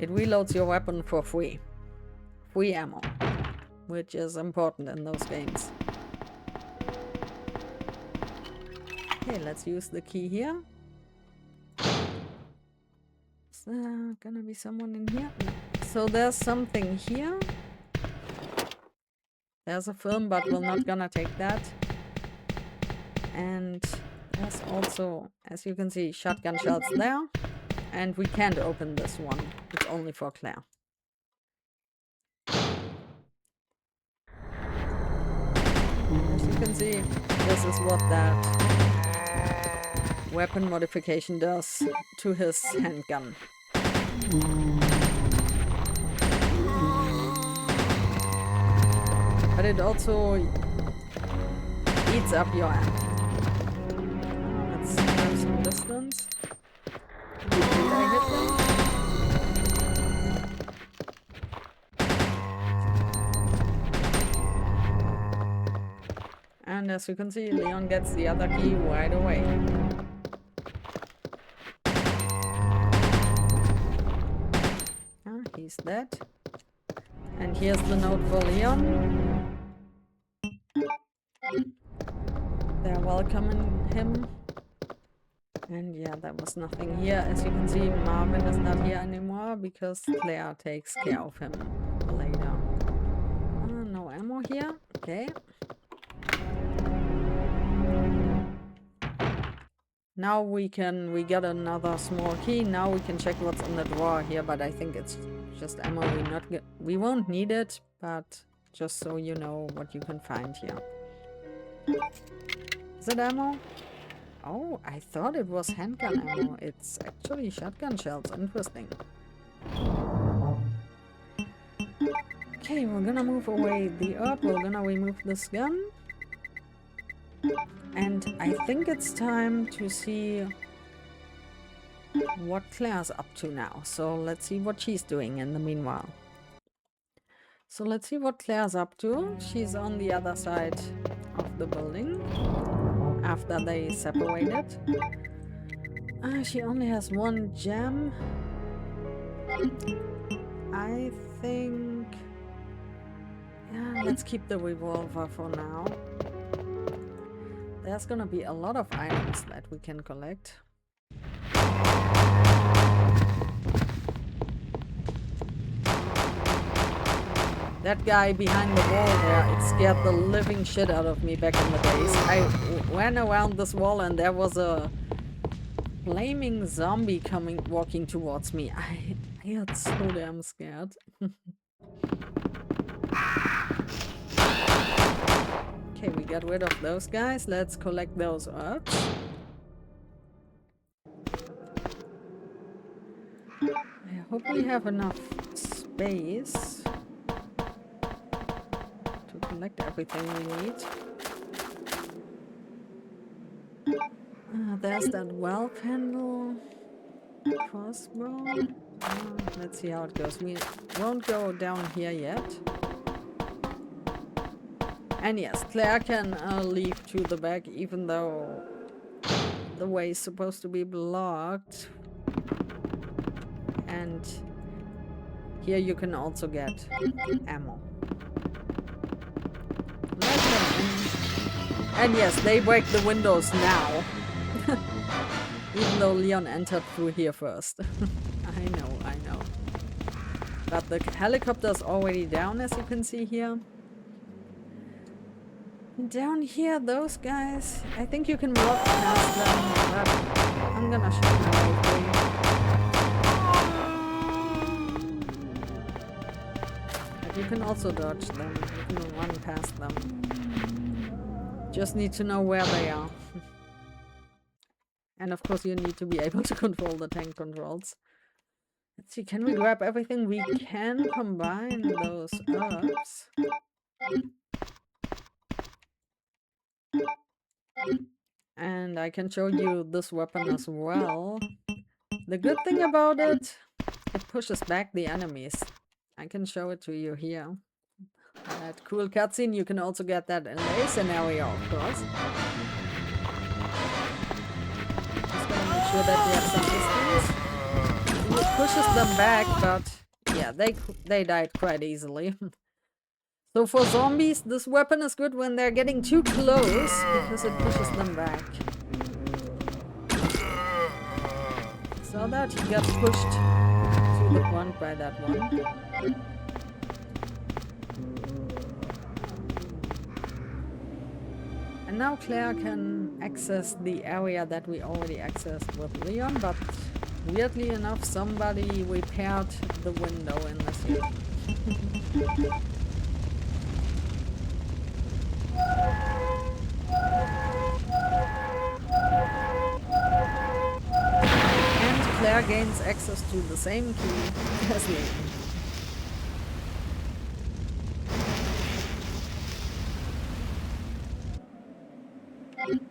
It reloads your weapon for free. Free ammo, which is important in those games. Okay, let's use the key here. Is there gonna be someone in here? No. So there's something here. There's a film, but we're not gonna take that. And there's also, as you can see, shotgun shells there. And we can't open this one. It's only for Claire. As you can see, this is what that weapon modification does to his handgun. But it also eats up your ammo. Let's distance. Did I hit them? And as you can see, Leon gets the other key right away. Ah, he's dead. And here's the note for Leon. They're welcoming him. And yeah, there was nothing here. As you can see, Marvin is not here anymore because Claire takes care of him later. No ammo here. Okay. Now we got another small key. Now we can check what's in the drawer here, but I think it's just ammo. We won't need it, but just so you know what you can find here. Is it ammo? Oh, I thought it was handgun ammo. It's actually shotgun shells. Interesting. Okay, we're gonna move away the herb. We're gonna remove this gun. And I think it's time to see what Claire's up to now. So let's see what she's doing in the meanwhile. So let's see what Claire's up to. She's on the other side of the building after they separated. She only has one gem. I think... yeah, let's keep the revolver for now. There's gonna be a lot of items that we can collect. That guy behind the wall there, it scared the living shit out of me back in the days. I ran around this wall and there was a flaming zombie walking towards me. I got so damn scared. Okay, we got rid of those guys. Let's collect those herbs. I hope we have enough space to collect everything we need. There's that well handle. Crossbow. Let's see how it goes. We won't go down here yet. And yes, Claire can leave to the back even though the way is supposed to be blocked. And here you can also get ammo. And yes, they break the windows now. Even though Leon entered through here first. I know. But the helicopter's already down, as you can see here. Down here, those guys, I think you can walk past them, but I'm gonna shoot my way through. But you can also dodge them, you can run past them. Just need to know where they are. And of course you need to be able to control the tank controls. Let's see, can we grab everything? We can combine those herbs. And I can show you this weapon as well. The good thing about it, it pushes back the enemies. I can show it to you here. That cool cutscene, you can also get that in a scenario, of course. Just gonna make sure that we have some distance. It pushes them back, but yeah, they died quite easily. So for zombies, this weapon is good when they're getting too close, because it pushes them back. Saw that? He got pushed to the front by that one. And now Claire can access the area that we already accessed with Leon, but weirdly enough, somebody repaired the window in the city. And Claire gains access to the same key as Leon.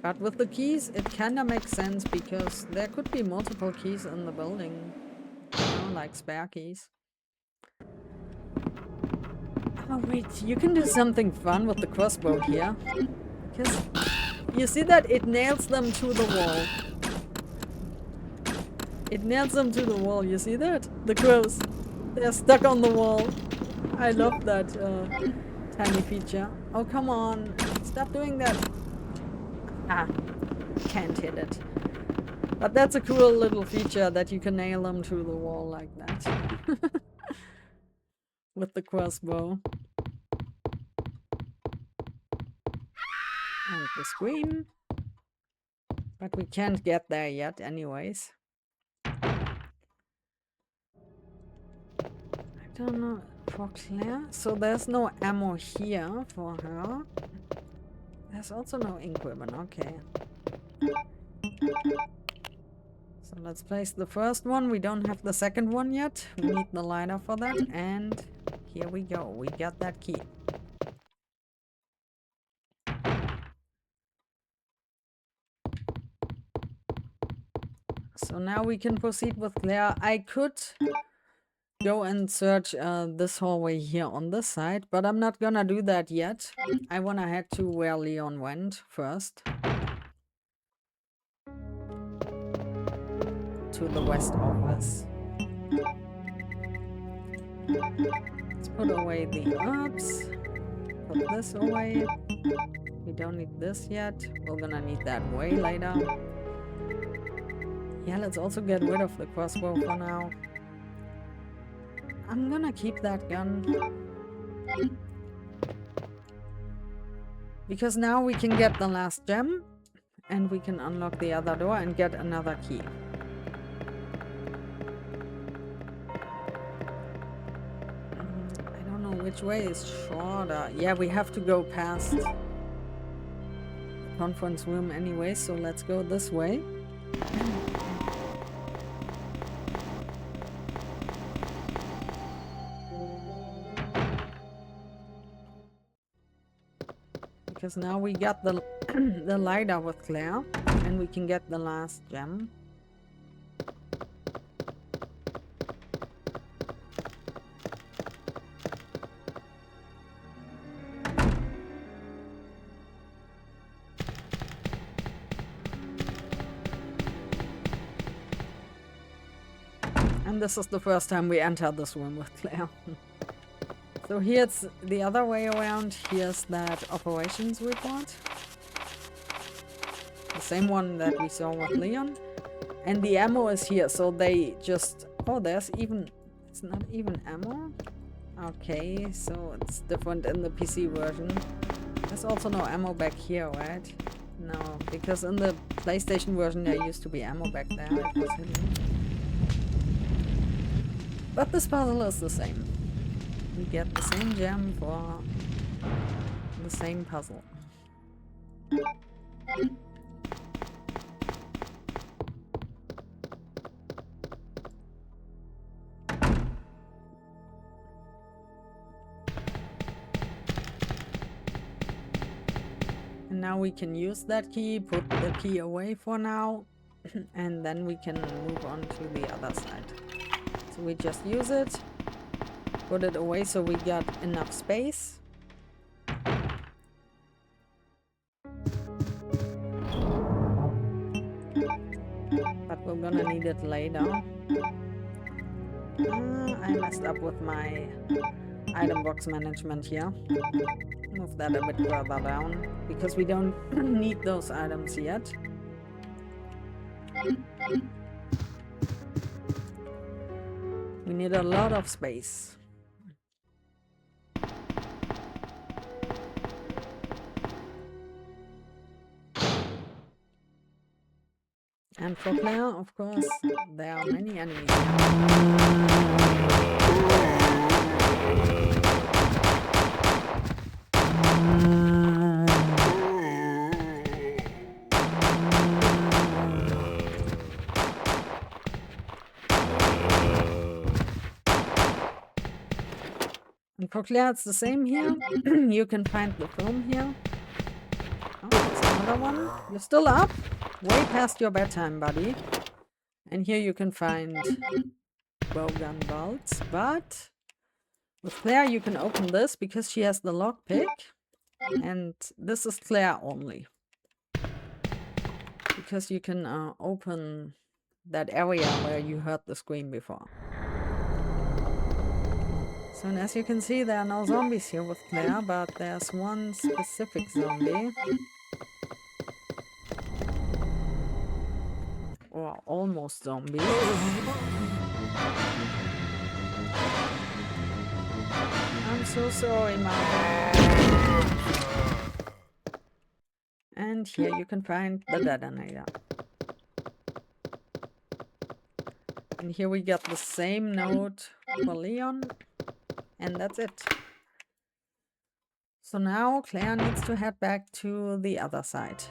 But with the keys, it kinda makes sense because there could be multiple keys in the building. You know, like spare keys. Oh wait, you can do something fun with the crossbow here. Because you see that it nails them to the wall. It nails them to the wall, you see that? The crows. They're stuck on the wall. I love that tiny feature. Oh, come on. Stop doing that. Ah, can't hit it. But that's a cool little feature that you can nail them to the wall like that. With the crossbow. And the scream. But we can't get there yet anyways. I don't know. For Claire? So there's no ammo here for her. There's also no ink ribbon. Okay. So let's place the first one. We don't have the second one yet. We need the lighter for that. And here we go. We got that key. So now we can proceed with Claire. I could go and search this hallway here on this side, but I'm not gonna do that yet. I wanna head to where Leon went first. To the west office. Let's put away the herbs. Put this away. We don't need this yet. We're gonna need that way later. Yeah, let's also get rid of the crossbow for now. I'm gonna keep that gun. Because now we can get the last gem. And we can unlock the other door and get another key. I don't know which way is shorter. Yeah, we have to go past the conference room anyway, so let's go this way. Because now we got the the lighter with Claire, and we can get the last gem. And this is the first time we enter this room with Claire. So here's the other way around. Here's that operations report. The same one that we saw with Leon. And the ammo is here, so they just... Oh, there's even... It's not even ammo? Okay, so it's different in the PC version. There's also no ammo back here, right? No, because in the PlayStation version there used to be ammo back there. It was hidden. But this puzzle is the same. We get the same gem for the same puzzle. And now we can use that key, put the key away for now, and then we can move on to the other side. So we just use it. Put it away so we got enough space. But we're gonna need it later. I messed up with my item box management here. Move that a bit further down because we don't need those items yet. We need a lot of space. And for Claire, of course, there are many enemies. And for Claire, it's the same here. You can find the film here. Oh, there's another another one. You're still up? Way past your bedtime, buddy. And here you can find bowgun bolts, but with Claire you can open this because she has the lockpick. And this is Claire only. Because you can open that area where you heard the scream before. So, and as you can see, there are no zombies here with Claire, but there's one specific zombie. Or almost zombie. I'm so sorry, Mom. And here you can find the detonator. And here we got the same note for Leon. And that's it. So now Claire needs to head back to the other side.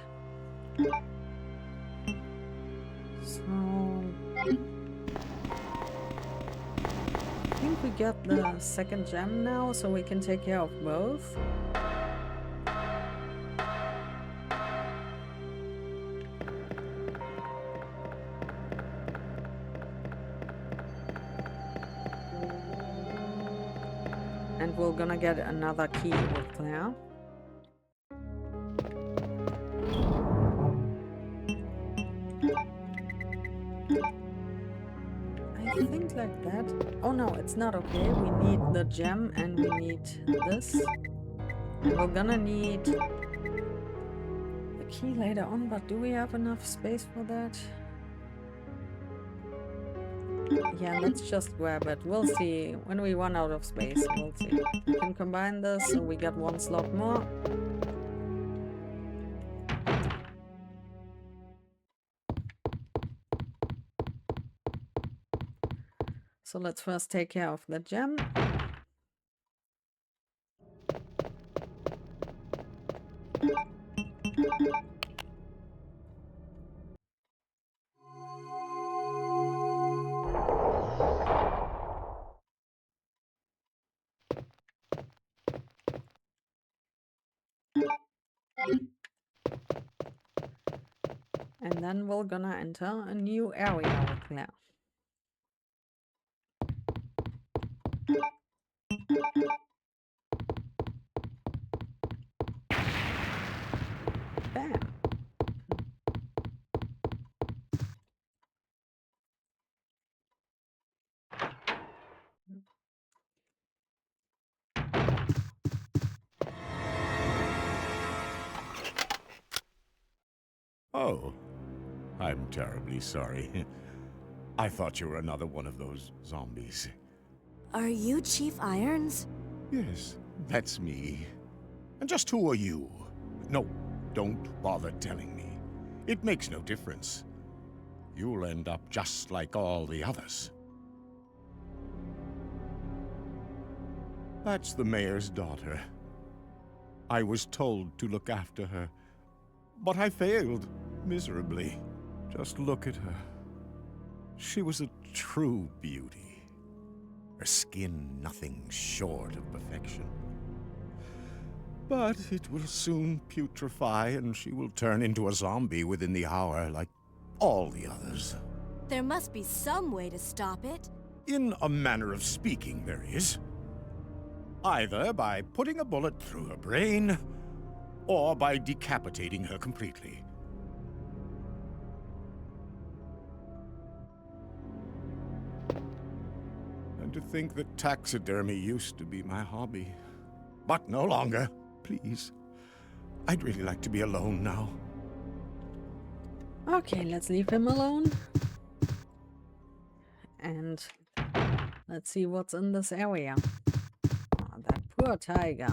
So I think we got the second gem now, so we can take care of both. And we're gonna get another key with Claire. I think like that. Oh no, it's not okay. We need the gem and we need this. And we're gonna need the key later on, but do we have enough space for that? Yeah, let's just grab it. We'll see. When we run out of space, we'll see. We can combine this, so we got one slot more. So let's first take care of the gem. And then we're gonna enter a new area with Claire. Bam. Oh, I'm terribly sorry. I thought you were another one of those zombies. Are you Chief Irons? Yes, that's me. And just who are you? No, don't bother telling me. It makes no difference. You'll end up just like all the others. That's the mayor's daughter. I was told to look after her, but I failed miserably. Just look at her. She was a true beauty. Her skin nothing short of perfection. But it will soon putrefy and she will turn into a zombie within the hour like all the others. There must be some way to stop it. In a manner of speaking, there is. Either by putting a bullet through her brain, or by decapitating her completely. And to think that taxidermy used to be my hobby. But no longer. Please. I'd really like to be alone now. Okay, let's leave him alone. And let's see what's in this area. Oh, that poor tiger.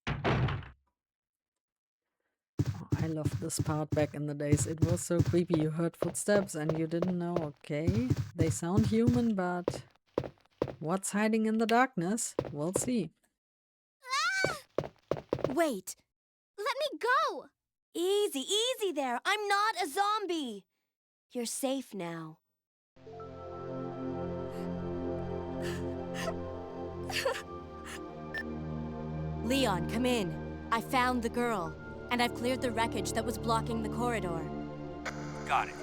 Oh, I loved this part back in the days. It was so creepy. You heard footsteps and you didn't know, okay, they sound human, but what's hiding in the darkness? We'll see. Wait. Let me go! Easy, easy there. I'm not a zombie. You're safe now. Leon, come in. I found the girl, and I've cleared the wreckage that was blocking the corridor. Got it.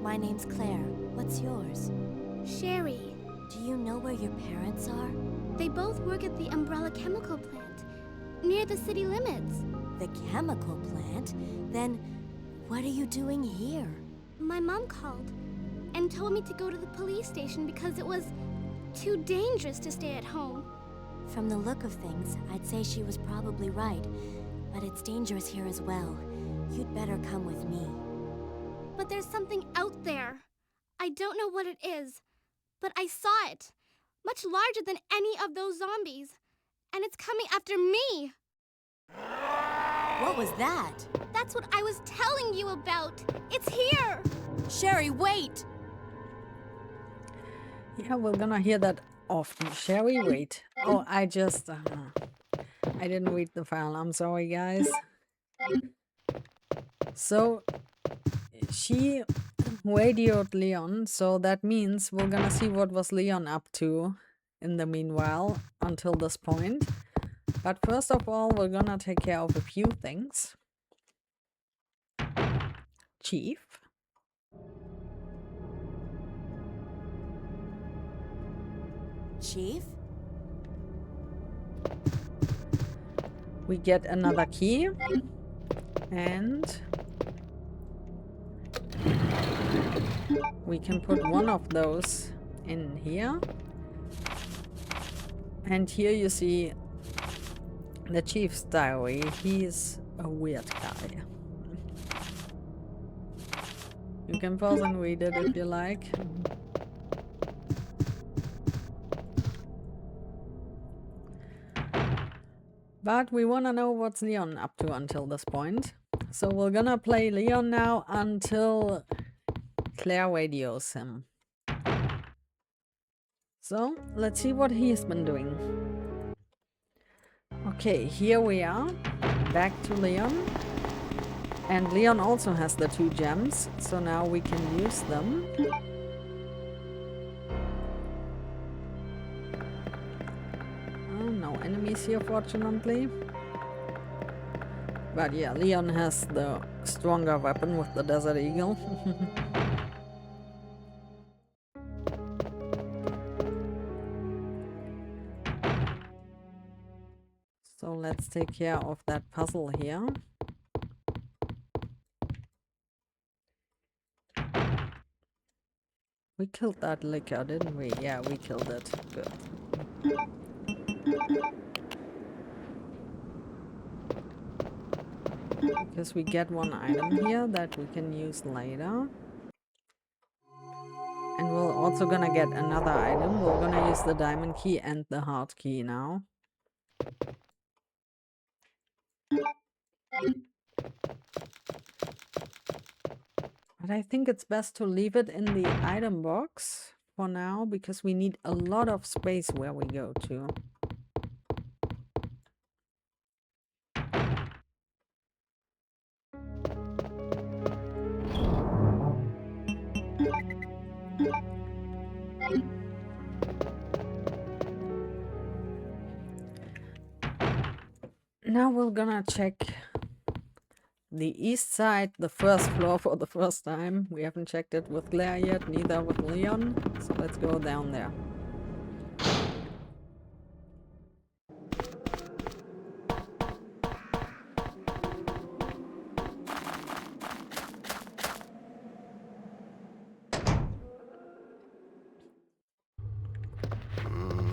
My name's Claire. What's yours? Sherry. Do you know where your parents are? They both work at the Umbrella Chemical Plant, near the city limits. The chemical plant? Then, what are you doing here? My mom called and told me to go to the police station because it was too dangerous to stay at home. From the look of things, I'd say she was probably right. But it's dangerous here as well. You'd better come with me. But there's something out there. I don't know what it is, but I saw it. Much larger than any of those zombies. And it's coming after me. What was that? That's what I was telling you about. It's here. Sherry, wait! Yeah, we're gonna hear that often. Sherry, wait. Oh, I didn't read the file. I'm sorry, guys. So, she radioed Leon, so that means we're gonna see what was Leon up to in the meanwhile until this point. But first of all, we're gonna take care of a few things. Chief. Chief? We get another key. And we can put one of those in here. And here you see the chief's diary. He's a weird guy. You can pause and read it if you like. But we want to know what's Leon up to until this point. So we're gonna play Leon now until Claire radios him. So let's see what he's been doing. Okay, here we are. Back to Leon. And Leon also has the 2 gems, so now we can use them. Oh, no enemies here, fortunately. But yeah, Leon has the stronger weapon with the Desert Eagle. So let's take care of that puzzle here. We killed that liquor, didn't we? Yeah, we killed it. Good. Because we get one item here that we can use later. And we're also gonna get another item. We're gonna use the diamond key and the heart key now. But I think it's best to leave it in the item box for now, because we need a lot of space where we go to. Now we're gonna check the east side, the first floor, for the first time. We haven't checked it with Claire yet, neither with Leon. So let's go down there.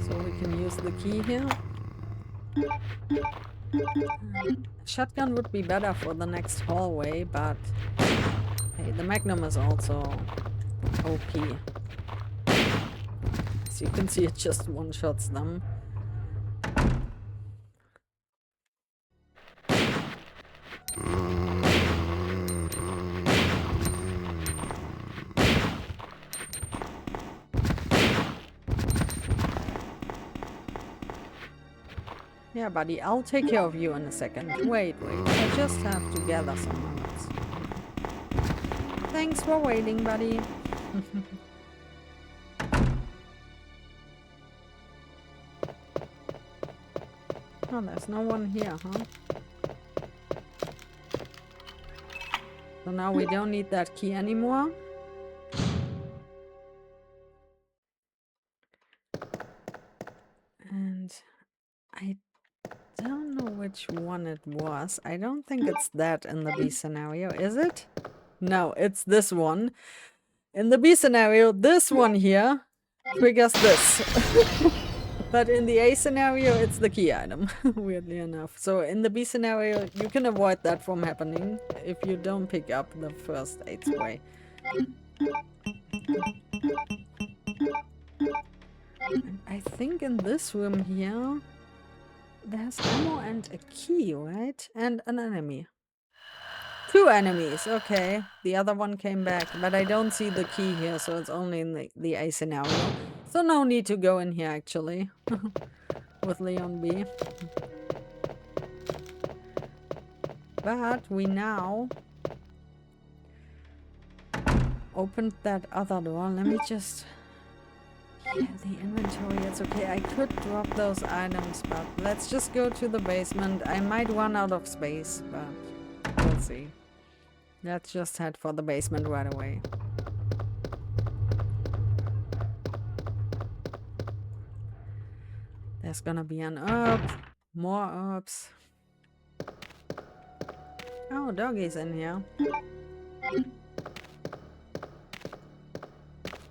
So we can use the key here. Shotgun would be better for the next hallway, but hey, the Magnum is also OP. As you can see, it just one-shots them. Yeah, buddy, I'll take care of you in a second. Wait, I just have to gather some notes. Thanks for waiting, buddy. Oh, there's no one here, huh? So now we don't need that key anymore. And I don't know which one it was. I don't think it's that in the B scenario, is it? No, it's this one. In the B scenario, this one here triggers this. But in the A scenario, it's the key item, weirdly enough. So in the B scenario, you can avoid that from happening if you don't pick up the first aid spray. And I think in this room here, there's ammo and a key, right? And an enemy. 2 enemies, okay. The other one came back, but I don't see the key here, so it's only in the A scenario. So no need to go in here, actually. With LeonB. But we now opened that other door. Let me just... Yeah, the inventory, it's okay. I could drop those items, but let's just go to the basement. I might run out of space, but we'll see. Let's just head for the basement right away. There's gonna be an herb, more herbs. Oh, doggy's in here.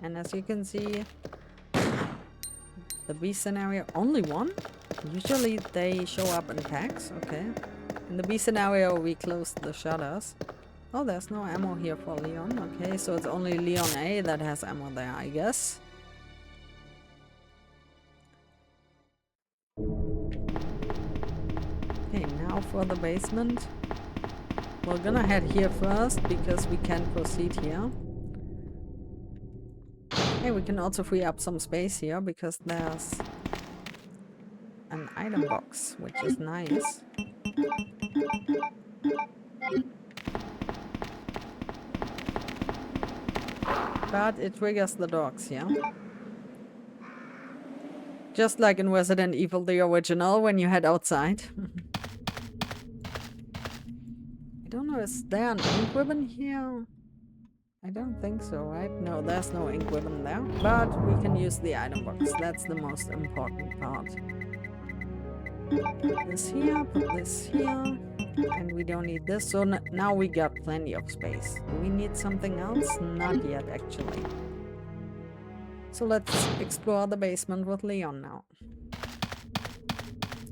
And as you can see, the B scenario, only one? Usually they show up in packs, okay. In the B scenario, we closed the shutters. Oh, there's no ammo here for Leon, okay, so it's only Leon A that has ammo there, I guess. Okay, now for the basement. We're gonna head here first, because we can't proceed here. Hey, we can also free up some space here, because there's an item box, which is nice. But it triggers the dogs, yeah? Just like in Resident Evil, the original, when you head outside. I don't know, is there an ink ribbon here? I don't think so, right? No, there's no ink ribbon there. But we can use the item box. That's the most important part. Put this here, put this here. And we don't need this, so now we got plenty of space. Do we need something else? Not yet, actually. So let's explore the basement with Leon now.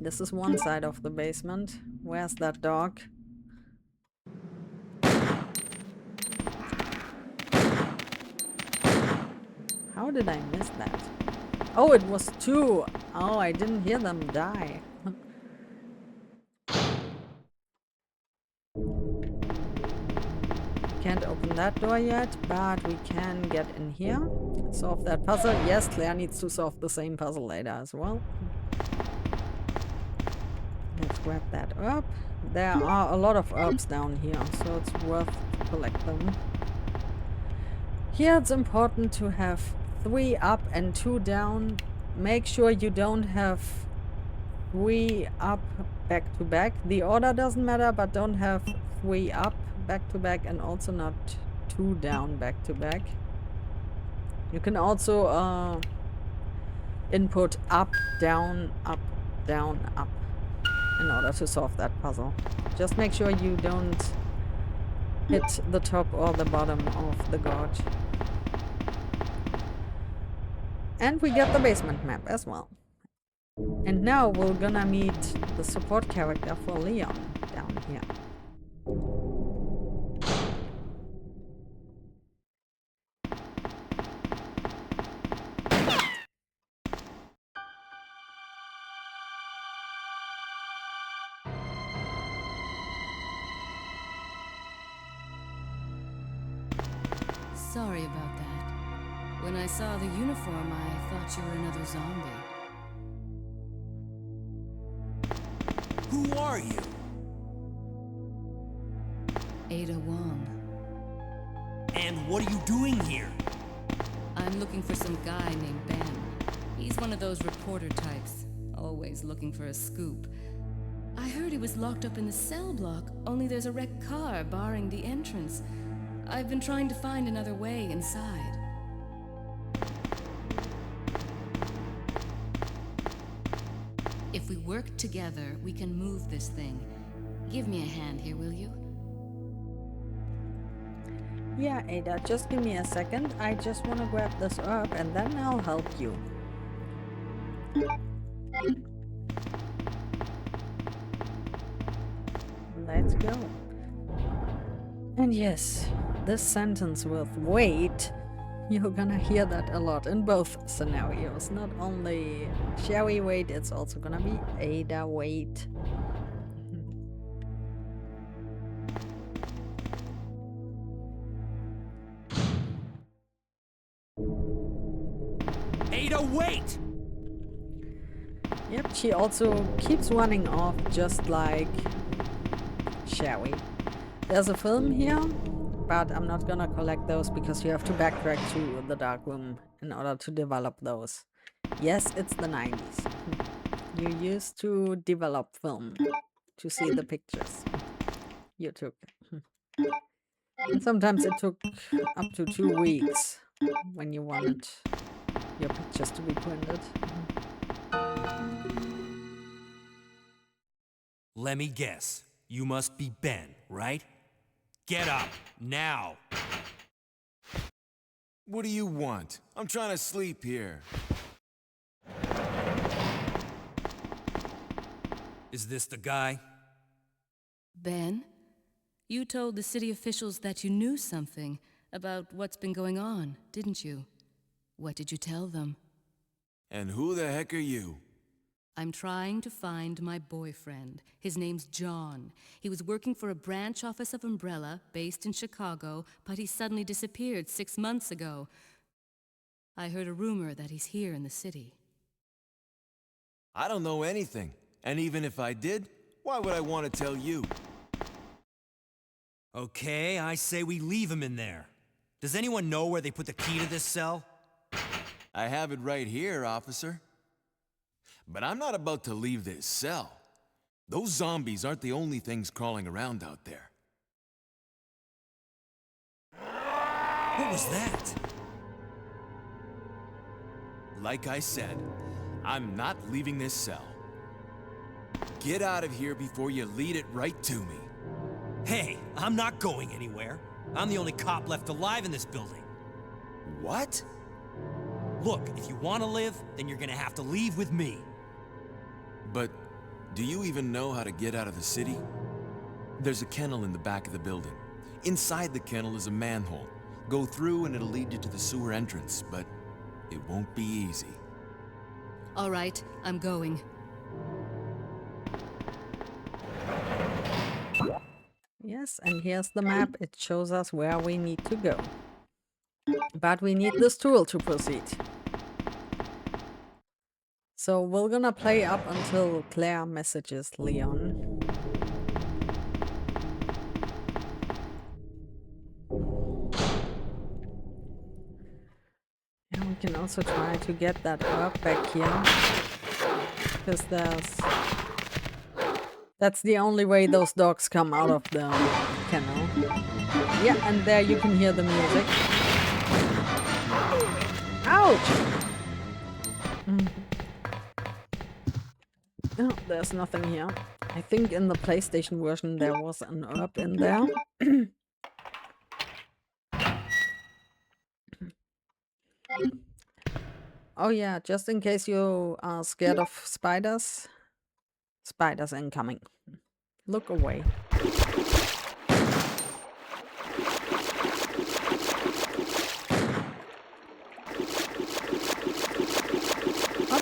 This is one side of the basement. Where's that dog? How did I miss that? Oh, it was 2! Oh, I didn't hear them die. Can't open that door yet, but we can get in here. Solve that puzzle. Yes, Claire needs to solve the same puzzle later as well. Let's grab that herb. There are a lot of herbs down here, so it's worth to collect them. Here it's important to have 3 up and 2 down. Make sure you don't have 3 up back to back. The order doesn't matter, but don't have 3 up back to back and also not 2 down back to back. You can also input up, down, up in order to solve that puzzle. Just make sure you don't hit the top or the bottom of the gorge. And we get the basement map as well. And now we're gonna meet the support character for Leon down here. Sorry about that. When I saw the uniform, I thought you were another zombie. Who are you? Ada Wong. And what are you doing here? I'm looking for some guy named Ben. He's one of those reporter types, always looking for a scoop. I heard he was locked up in the cell block, only there's a wrecked car barring the entrance. I've been trying to find another way inside. If we work together, we can move this thing. Give me a hand here, will you? Yeah, Ada, just give me a second. I just want to grab this herb and then I'll help you. Let's go. And yes, this sentence with wait, you're gonna hear that a lot in both scenarios. Not only shall we wait, it's also gonna be Ada wait. Ada, wait! Yep, she also keeps running off just like shall we. There's a film here, but I'm not gonna collect those because you have to backtrack to the dark room in order to develop those. Yes, it's the 90s. You used to develop film to see the pictures you took. And sometimes it took up to 2 weeks when you wanted your pictures to be printed. Let me guess. You must be Ben, right? Get up, now! What do you want? I'm trying to sleep here. Is this the guy? Ben, you told the city officials that you knew something about what's been going on, didn't you? What did you tell them? And who the heck are you? I'm trying to find my boyfriend. His name's John. He was working for a branch office of Umbrella, based in Chicago, but he suddenly disappeared 6 months ago. I heard a rumor that he's here in the city. I don't know anything. And even if I did, why would I want to tell you? Okay, I say we leave him in there. Does anyone know where they put the key to this cell? I have it right here, officer. But I'm not about to leave this cell. Those zombies aren't the only things crawling around out there. What was that? Like I said, I'm not leaving this cell. Get out of here before you lead it right to me. Hey, I'm not going anywhere. I'm the only cop left alive in this building. What? Look, if you want to live, then you're gonna have to leave with me. But do you even know how to get out of the city? There's a kennel in the back of the building. Inside the kennel is a manhole. Go through and it'll lead you to the sewer entrance, but it won't be easy. All right, I'm going. Yes, and here's the map. It shows us where we need to go. But we need this tool to proceed. So we're gonna play up until Claire messages Leon. And we can also try to get that herb back here. Because that's the only way those dogs come out of the kennel. Yeah, and there you can hear the music. Ouch! No, there's nothing here. I think in the PlayStation version there was an herb in there. Oh yeah, just in case you are scared of spiders. Spiders incoming. Look away.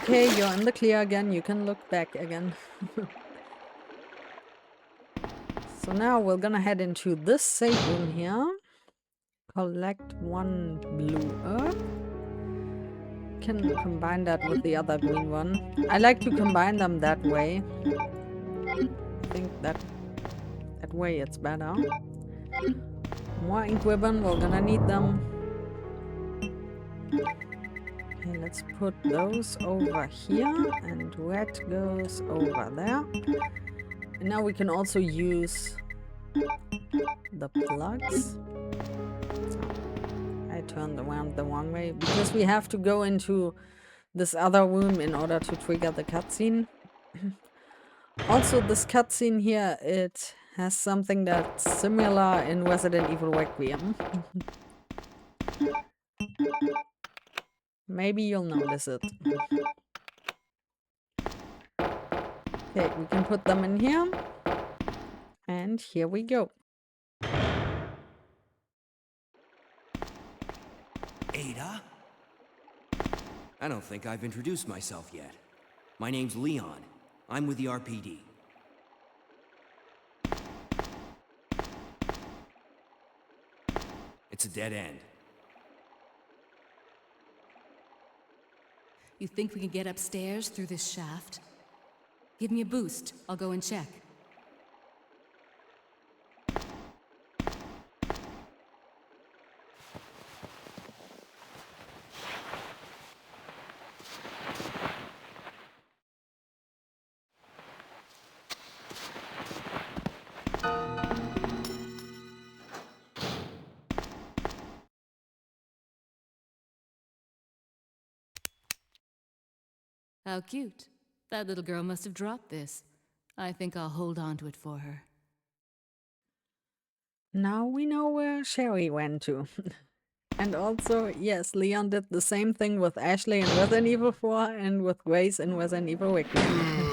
Okay, you're in the clear again. You can look back again. So now we're gonna head into this safe room here. Collect 1 blue herb. Can combine that with the other green one. I like to combine them that way. I think that way it's better. More ink ribbon, we're gonna need them. Okay, let's put those over here, and red goes over there. And now we can also use the plugs. I turned around the wrong way because we have to go into this other room in order to trigger the cutscene. Also, this cutscene here, it has something that's similar in Resident Evil Requiem. Maybe you'll notice it. Okay, we can put them in here. And here we go. Ada? I don't think I've introduced myself yet. My name's Leon. I'm with the R.P.D. It's a dead end. You think we can get upstairs through this shaft? Give me a boost. I'll go and check. How cute. That little girl must have dropped this. I think I'll hold on to it for her. Now we know where Sherry went to. And also, yes, Leon did the same thing with Ashley in Resident Evil 4 and with Grace in Resident Evil Requiem.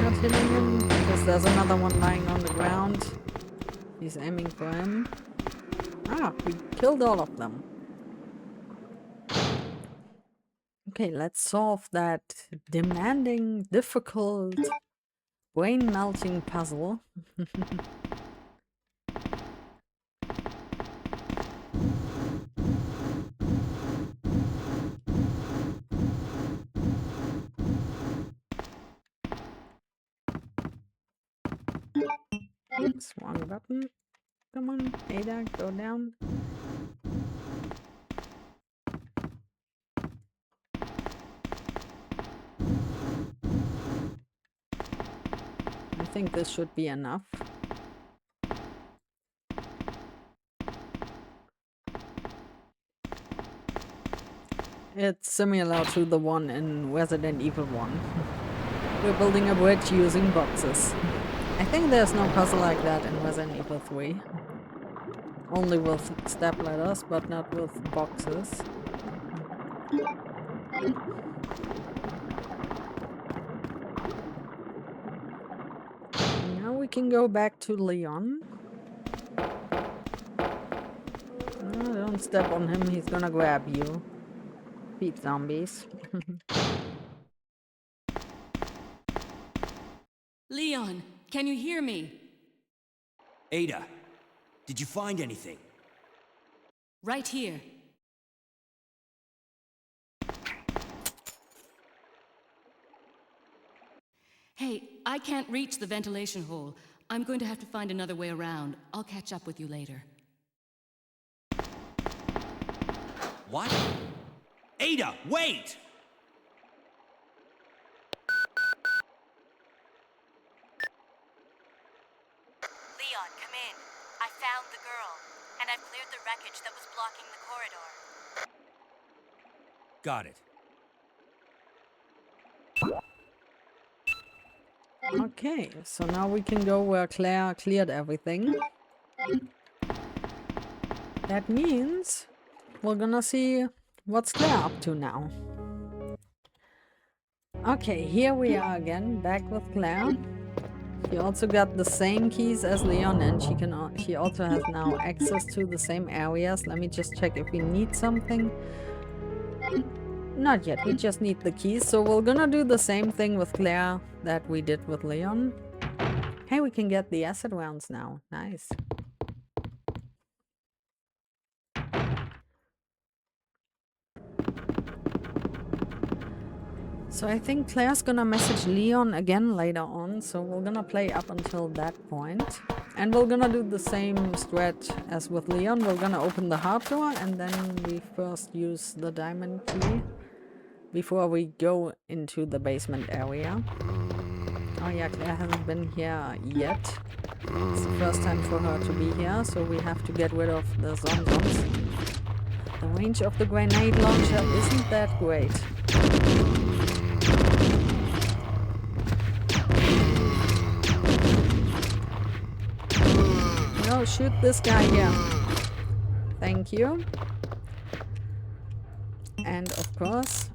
Not hitting him because there's another one lying on the ground. He's aiming for him. Ah, we killed all of them. Okay, let's solve that demanding, difficult, brain-melting puzzle. Oops, wrong button. Come on, Ada, go down. I think this should be enough. It's similar to the one in Resident Evil 1. We're building a bridge using boxes. I think there's no puzzle like that in Resident Evil 3. Only with step ladders, but not with boxes. Now we can go back to Leon. Oh, don't step on him, he's gonna grab you. Beat zombies. Leon, can you hear me? Ada, did you find anything? Right here. Hey, I can't reach the ventilation hole. I'm going to have to find another way around. I'll catch up with you later. What? Ada, wait! Leon, come in. I found the girl, and I've cleared the wreckage that was blocking the corridor. Got it. Okay, so now we can go where Claire cleared everything. That means we're gonna see what's Claire up to now. Okay, here we are again, back with Claire. She also got the same keys as Leon, and she also has now access to the same areas. Let me just check if we need something. Not yet, we just need the keys. So we're gonna do the same thing with Claire that we did with Leon. Hey, we can get the acid rounds now. Nice. So I think Claire's gonna message Leon again later on, so we're gonna play up until that point. And we're gonna do the same strat as with Leon. We're gonna open the hard door and then we first use the diamond key before we go into the basement area. Oh yeah, Claire hasn't been here yet. It's the first time for her to be here, so we have to get rid of the zombies. The range of the grenade launcher isn't that great. No, shoot this guy here. Thank you. And of course,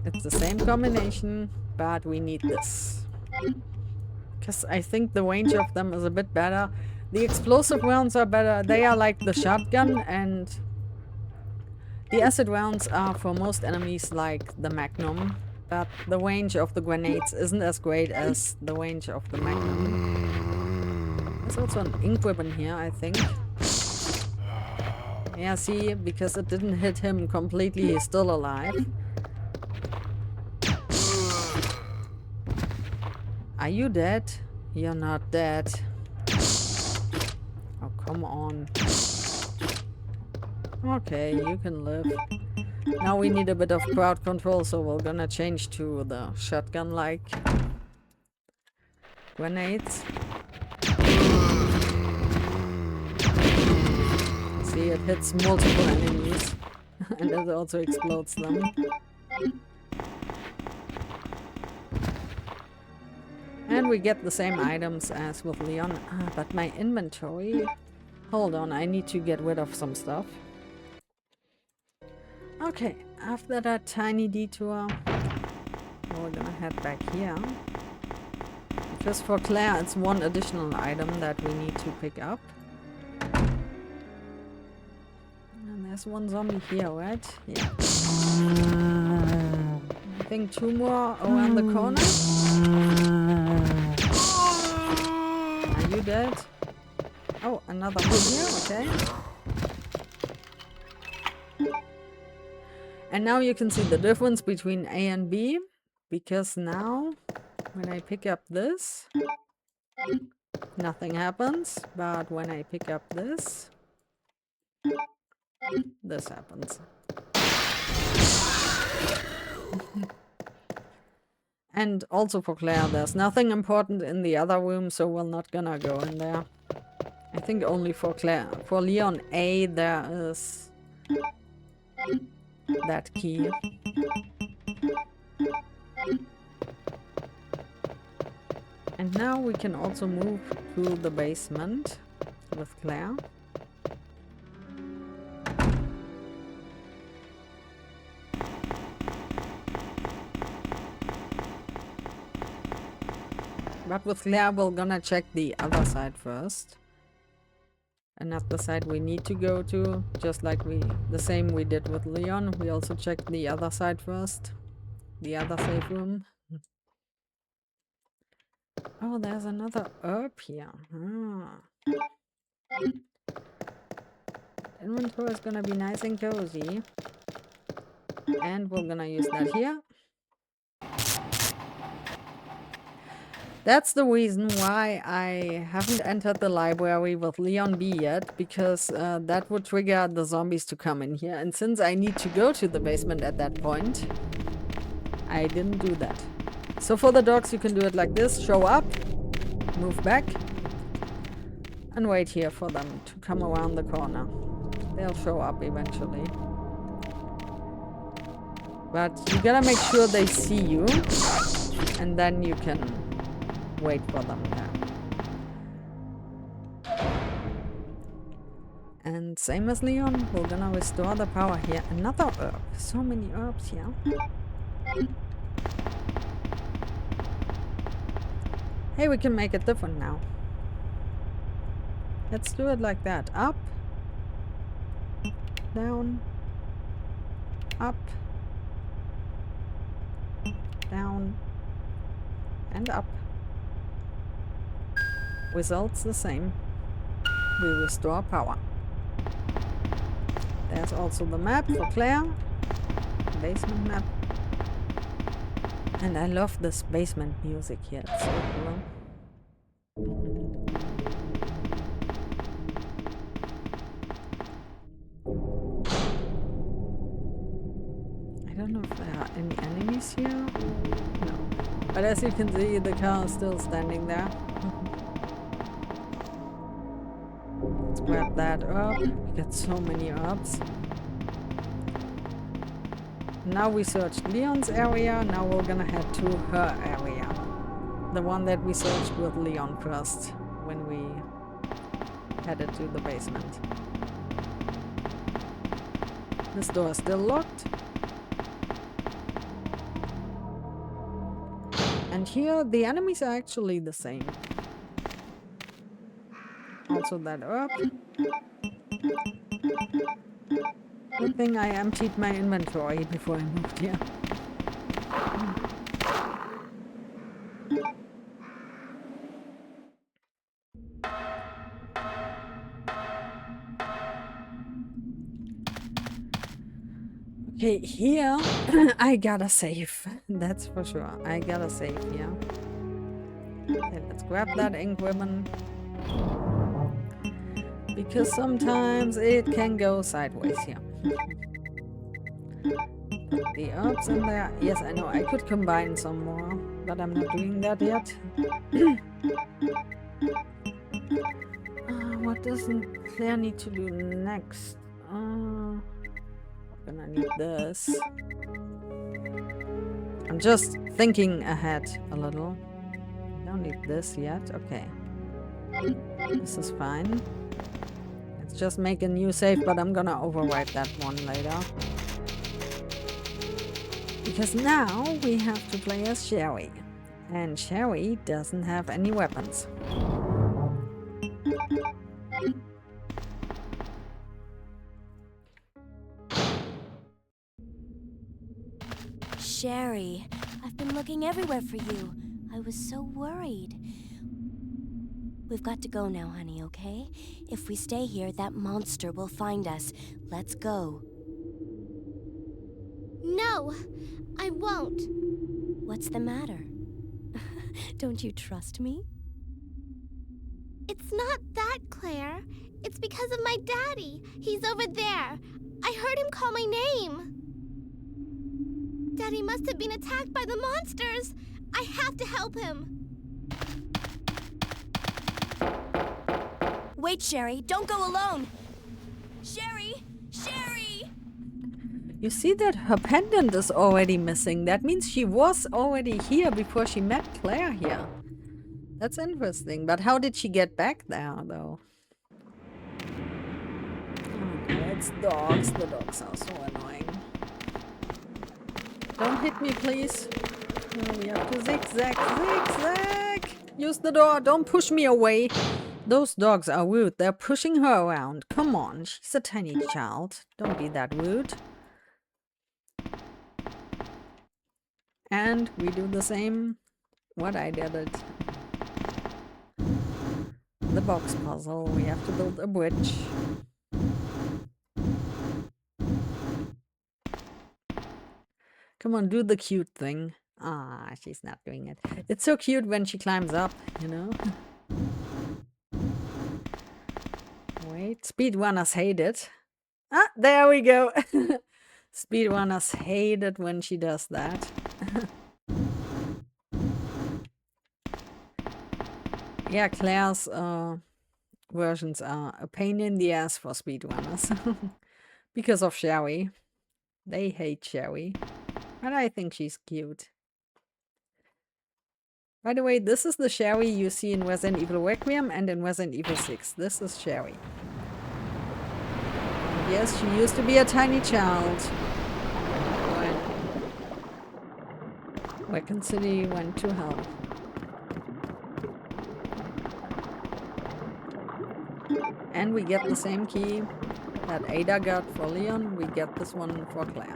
it's the same combination, but we need this. Because I think the range of them is a bit better. The explosive rounds are better. They are like the shotgun, and the acid rounds are for most enemies like the Magnum. But the range of the grenades isn't as great as the range of the Magnum. There's also an ink ribbon here, I think. Yeah, see, because it didn't hit him completely, he's still alive. Are you dead? You're not dead. Oh, come on. Okay, you can live. Now we need a bit of crowd control, so we're gonna change to the shotgun-like grenades. See, it hits multiple enemies and it also explodes them. And we get the same items as with Leon. But my inventory... Hold on, I need to get rid of some stuff. Okay, after that tiny detour, we're gonna head back here. Because for Claire, it's one additional item that we need to pick up. And there's one zombie here, right? Yeah. I think two more around the corner. Are you dead? Oh, another one here, okay. And now you can see the difference between A and B, because now when I pick up this, nothing happens, but when I pick up this happens. And also for Claire, there's nothing important in the other room, so we're not gonna go in there. I think only for Claire. For Leon A, there is that key. And now we can also move to the basement with Claire. But with Claire, we're gonna check the other side first. And not the side we need to go to, just like the same we did with Leon. We also checked the other side first. The other safe room. Oh, there's another herb here. Inventory is gonna be nice and cozy. And we're gonna use that here. That's the reason why I haven't entered the library with LeonB yet, because that would trigger the zombies to come in here. And since I need to go to the basement at that point, I didn't do that. So for the dogs, you can do it like this. Show up, move back, and wait here for them to come around the corner. They'll show up eventually. But you gotta make sure they see you, and then you can wait for them there. And same as Leon, we're gonna restore the power here. Another herb. So many herbs here. Hey, we can make it different now. Let's do it like that. Up, down, up, down, and up. Results the same. We restore power. There's also the map for Claire. Basement map. And I love this basement music here. It's so cool. Any enemies here? No. But as you can see, the car is still standing there. Let's grab that herb. We got so many herbs. Now we searched Leon's area. Now we're gonna head to her area. The one that we searched with Leon first when we headed to the basement. This door is still locked. And here the enemies are actually the same. Also that herb. Good thing I emptied my inventory before I moved here. Okay, here I gotta save. That's for sure. I gotta save here. Okay, let's grab that ink ribbon. Because sometimes it can go sideways here. Put the herbs in there. Yes, I know I could combine some more, but I'm not doing that yet. What doesn't Claire need to do next? Gonna need this. I'm just thinking ahead a little. Don't need this yet. Okay. This is fine. Let's just make a new save, but I'm gonna overwrite that one later. Because now we have to play as Sherry. And Sherry doesn't have any weapons. Sherry, I've been looking everywhere for you. I was so worried. We've got to go now, honey, okay? If we stay here, that monster will find us. Let's go. No, I won't. What's the matter? Don't you trust me? It's not that, Claire. It's because of my daddy. He's over there. I heard him call my name. Daddy must have been attacked by the monsters. I have to help him. Wait, Sherry, don't go alone. Sherry! Sherry! You see that her pendant is already missing. That means she was already here before she met Claire here. That's interesting. But how did she get back there, though? Okay, it's dogs. The dogs are so annoying. Don't hit me, please. Oh, we have to zigzag, zigzag. Use the door. Don't push me away. Those dogs are rude. They're pushing her around. Come on. She's a tiny child. Don't be that rude. And we do the same. What I did it. The box puzzle. We have to build a bridge. Come on, do the cute thing. Ah, she's not doing it. It's so cute when she climbs up, you know? Wait, speedrunners hate it. Ah, there we go. Speedrunners hate it when she does that. Yeah, Claire's versions are a pain in the ass for speedrunners. Because of Sherry. They hate Sherry. But I think she's cute. By the way, this is the Sherry you see in Resident Evil Requiem and in Resident Evil 6. This is Sherry. And yes, she used to be a tiny child. When Raccoon City went to hell. And we get the same key that Ada got for Leon. We get this one for Claire.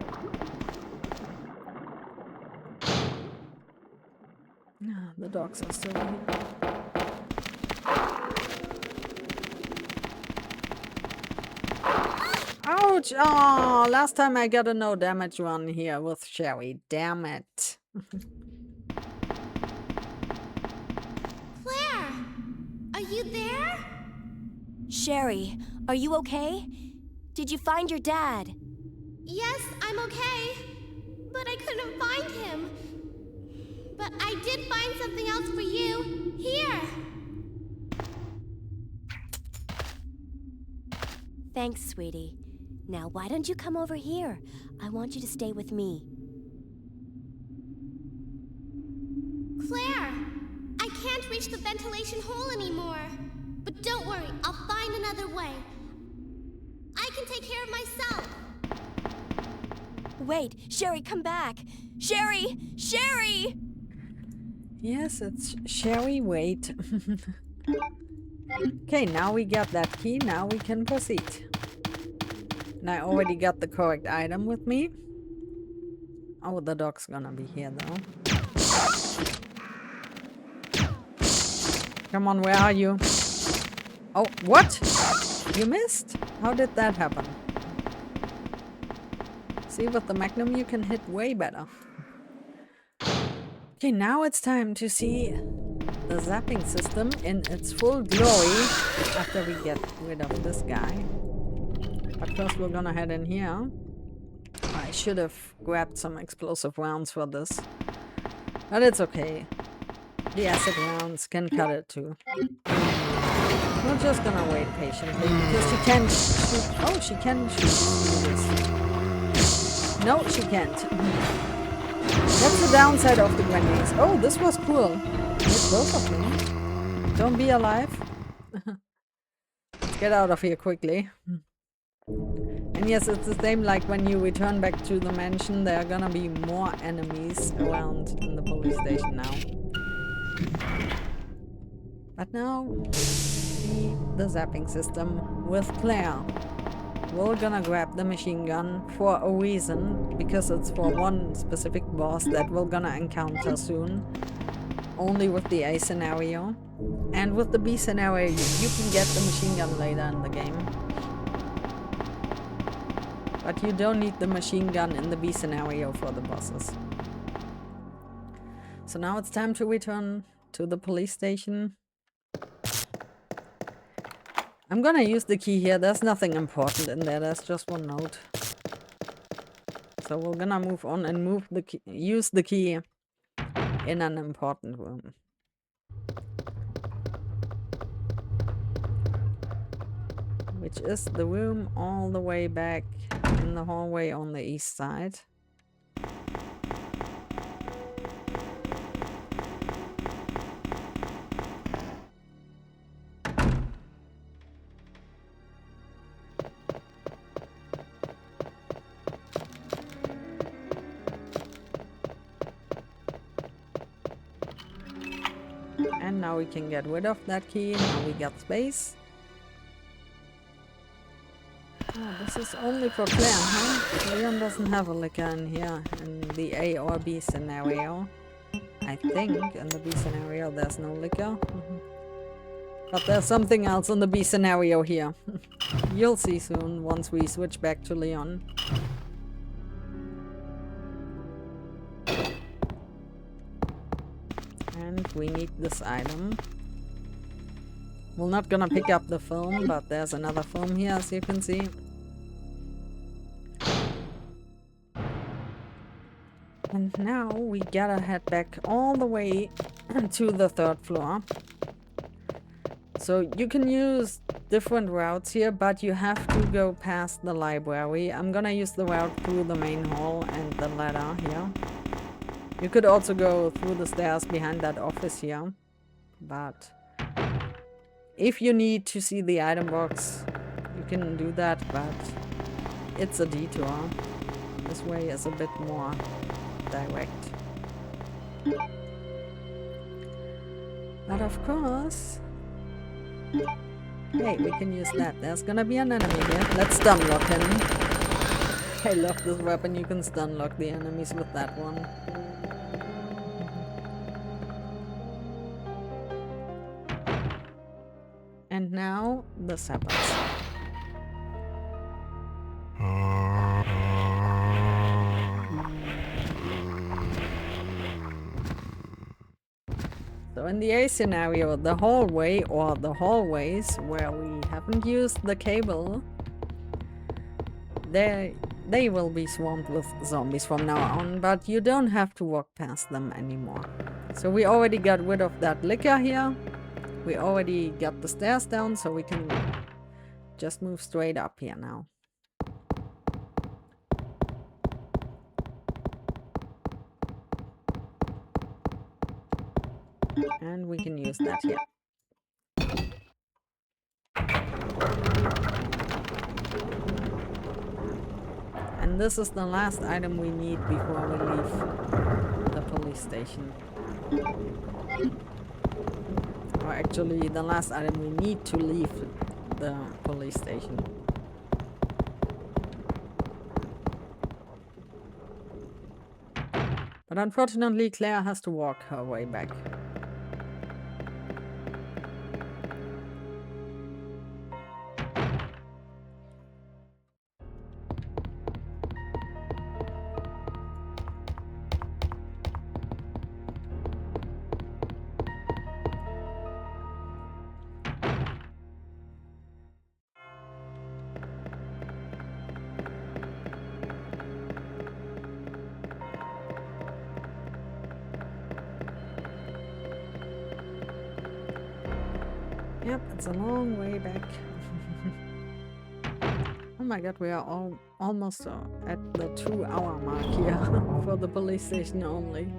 The dogs are still here. Ouch! Oh, last time I got a no damage run here with Sherry. Damn it. Claire, are you there? Sherry, are you okay? Did you find your dad? Yes, I'm okay. But I couldn't find him. But I did find something else for you. Here! Thanks, sweetie. Now, why don't you come over here? I want you to stay with me. Claire! I can't reach the ventilation hole anymore. But don't worry, I'll find another way. I can take care of myself. Wait, Sherry, come back! Sherry! Sherry! Yes, it's Sherry. Wait. Okay, now we got that key. Now we can proceed. And I already got the correct item with me. Oh, the dog's gonna be here though. Come on, where are you? Oh, what? You missed? How did that happen? See, with the Magnum you can hit way better. Okay, now it's time to see the zapping system in its full glory after we get rid of this guy. But first we're gonna head in here. I should have grabbed some explosive rounds for this. But it's okay. The acid rounds can cut it too. We're just gonna wait patiently because she can shoot. Oh, she can shoot this. No, she can't. That's the downside of the grenades. Oh, this was cool. Hit both of them. Don't be alive. Let's get out of here quickly. And yes, it's the same like when you return back to the mansion. There are gonna be more enemies around in the police station now. But now, see the zapping system with Claire. We're gonna grab the machine gun for a reason, because it's for one specific boss that we're gonna encounter soon. Only with the A scenario. And with the B scenario, you can get the machine gun later in the game. But you don't need the machine gun in the B scenario for the bosses. So now it's time to return to the police station. I'm gonna use the key here. There's nothing important in there. There's just one note. So we're gonna move on and move the key, use the key in an important room. Which is the room all the way back in the hallway on the east side. And now we can get rid of that key. Now we got space. Oh, this is only for Claire, huh? Leon doesn't have a liquor in here in the A or B scenario. I think in the B scenario there's no liquor. But there's something else in the B scenario here. You'll see soon once we switch back to Leon. And we need this item. We're not gonna pick up the film, but there's another film here, as you can see. And now we gotta head back all the way to the 3rd floor. So you can use different routes here, but you have to go past the library. I'm gonna use the route through the main hall and the ladder here. You could also go through the stairs behind that office here. But if you need to see the item box, you can do that, but it's a detour. This way is a bit more direct. But of course... Hey, we can use that. There's gonna be an enemy here. Let's stun lock him. I love this weapon. You can stun lock the enemies with that one. And now, this happens. So in the A scenario, the hallway or the hallways where we haven't used the cable, there They will be swamped with zombies from now on, but you don't have to walk past them anymore. So we already got rid of that liquor here. We already got the stairs down, so we can just move straight up here now. And we can use that here. And this is the last item we need before we leave the police station. Or actually, the last item we need to leave the police station. But unfortunately, Claire has to walk her way back. Yep, it's a long way back. Oh my god, we are almost at the 2-hour mark here for the police station only.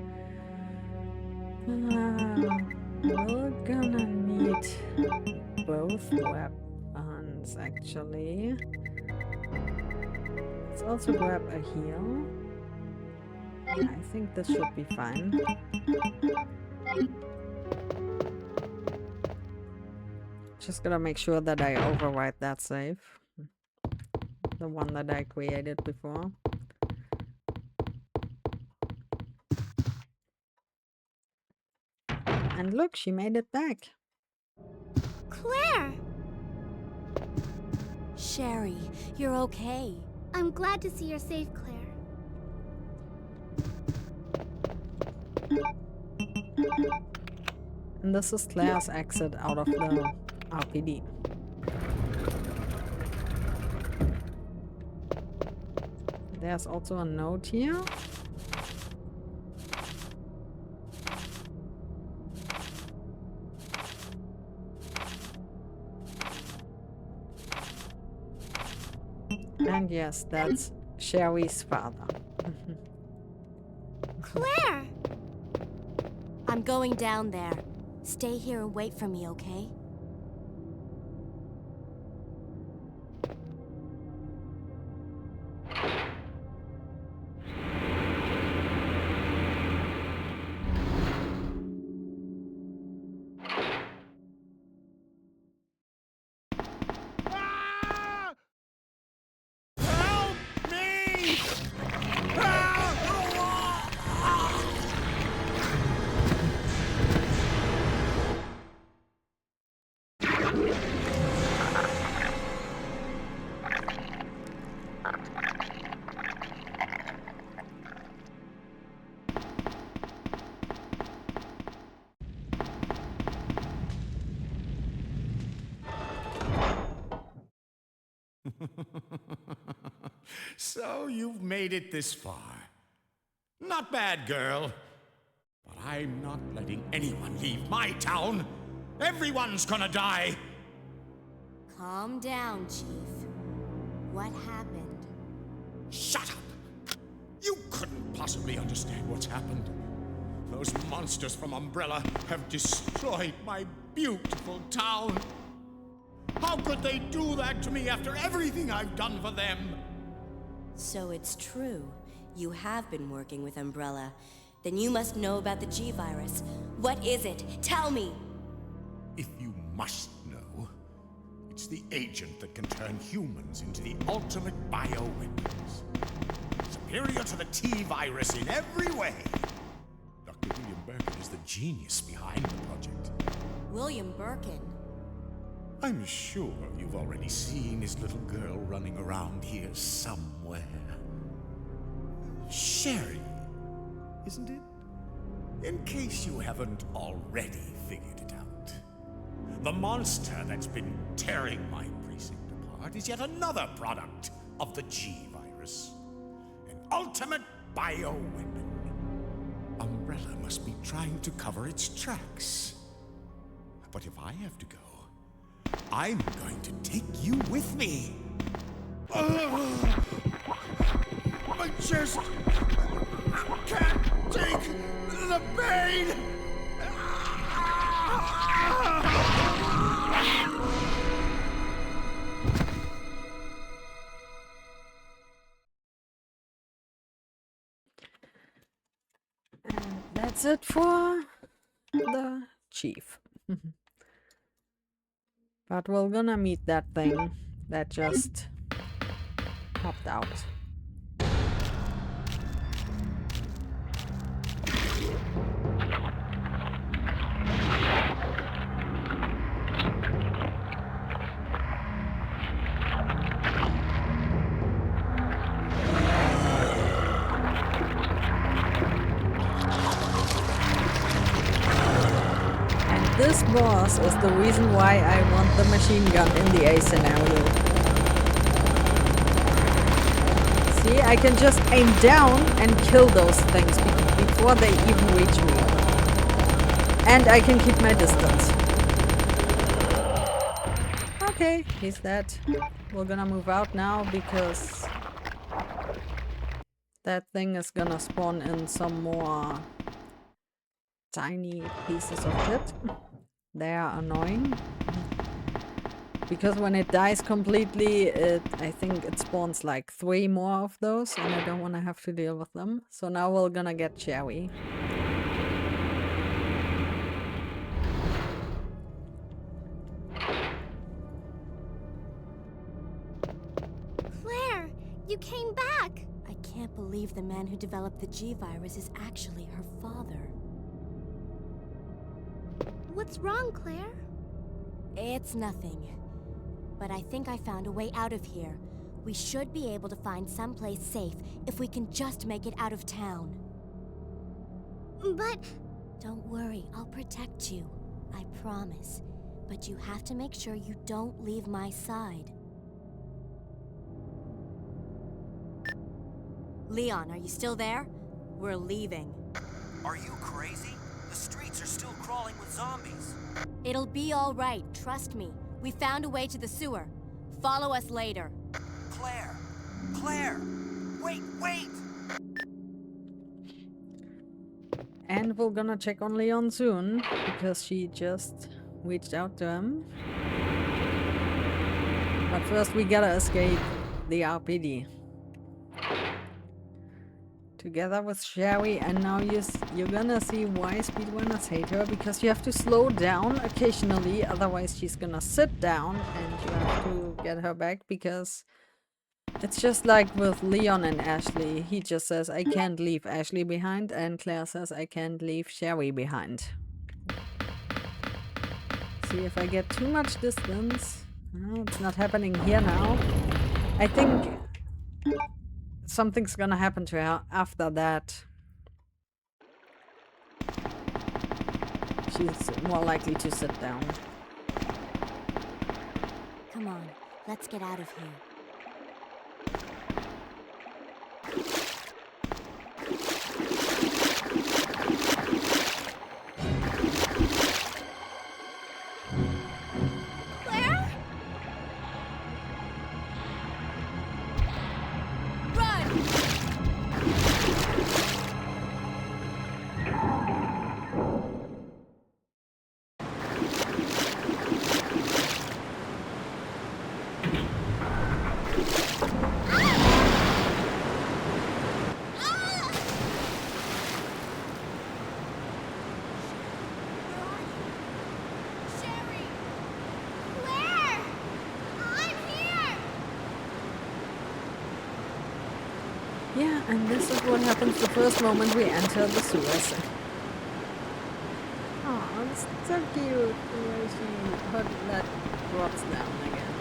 We're gonna need both weapons actually. Let's also grab a heal. Yeah, I think this should be fine. Just gotta make sure that I overwrite that save. The one that I created before. And look, she made it back. Claire! Sherry, you're okay. I'm glad to see you're safe, Claire. And this is Claire's exit out of the R.P.D. There's also a note here. And yes, that's Sherry's father. Claire! I'm going down there. Stay here and wait for me, okay? So you've made it this far. Not bad, girl. But I'm not letting anyone leave my town. Everyone's gonna die. Calm down, Chief. What happened? Shut up! You couldn't possibly understand what's happened. Those monsters from Umbrella have destroyed my beautiful town. How could they do that to me after everything I've done for them? So it's true. You have been working with Umbrella. Then you must know about the G-Virus. What is it? Tell me! If you must know, it's the agent that can turn humans into the ultimate bioweapons. Superior to the T-Virus in every way. Dr. William Birkin is the genius behind the project. William Birkin? I'm sure you've already seen his little girl running around here somewhere. Sherry, isn't it? In case you haven't already figured it out. The monster that's been tearing my precinct apart is yet another product of the G-Virus. ultimate bioweapon. Umbrella must be trying to cover its tracks. But if I have to go, I'm going to take you with me. I just can't take the pain. And that's it for the chief. But we're gonna meet that thing that just popped out. This boss is the reason why I want the machine gun in the A scenario. See, I can just aim down and kill those things before they even reach me. And I can keep my distance. Okay, he's dead. We're gonna move out now because that thing is gonna spawn in some more tiny pieces of shit. They are annoying. Because when it dies completely, I think it spawns like 3 more of those, and I don't want to have to deal with them. So now we're gonna get Cherry. Claire, you came back! I can't believe the man who developed the G-Virus is actually her father. What's wrong, Claire? It's nothing. But I think I found a way out of here. We should be able to find someplace safe if we can just make it out of town. But... Don't worry, I'll protect you. I promise. But you have to make sure you don't leave my side. Leon, are you still there? We're leaving. Are you crazy? The streets are still crawling with zombies. It'll be all right, trust me. We found a way to the sewer. Follow us later. Claire! Claire! Wait! And we're gonna check on Leon soon, because she just reached out to him. But first we gotta escape the R.P.D. Together with Sherry, and now you're gonna see why speedrunners hate her, because you have to slow down occasionally, otherwise she's gonna sit down and you have to get her back, because it's just like with Leon and Ashley. He just says, I can't leave Ashley behind, and Claire says, I can't leave Sherry behind. See if I get too much distance. Oh, it's not happening here now. I think something's gonna happen to her after that. She's more likely to sit down. Come on, let's get out of here. Claire? Sherry! Claire! I'm here! Yeah, and this is what happens the first moment we enter the sewers. Oh, it's so cute the way that drops down again.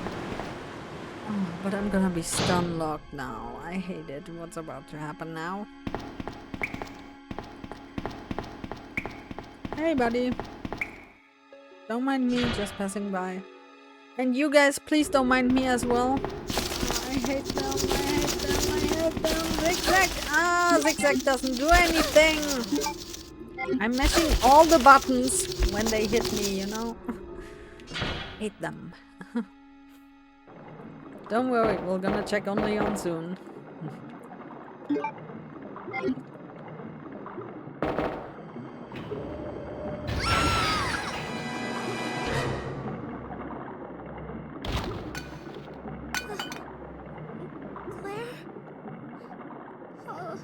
Oh, but I'm gonna be stun locked now. I hate it. What's about to happen now? Hey, buddy. Don't mind me, just passing by. And you guys, please don't mind me as well. I hate them, I hate them, I hate them. Zigzag! zigzag doesn't do anything. I'm mashing all the buttons when they hit me, you know? Hate them. Don't worry, we're gonna check on Leon soon. Claire? Oh.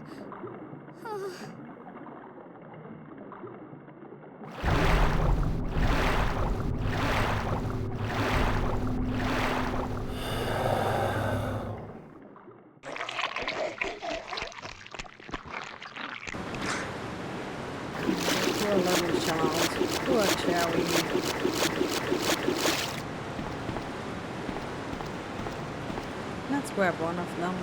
Poor little child. Poor Cherry. Let's grab one of them.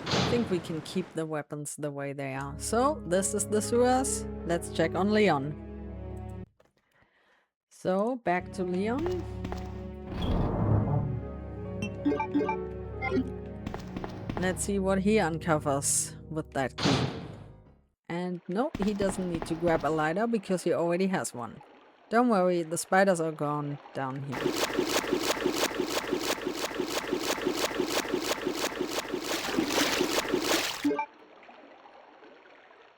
I think we can keep the weapons the way they are. So, this is the sewers. Let's check on Leon. So, back to Leon. Let's see what he uncovers with that key. And no, he doesn't need to grab a lighter because he already has one. Don't worry, the spiders are gone down here.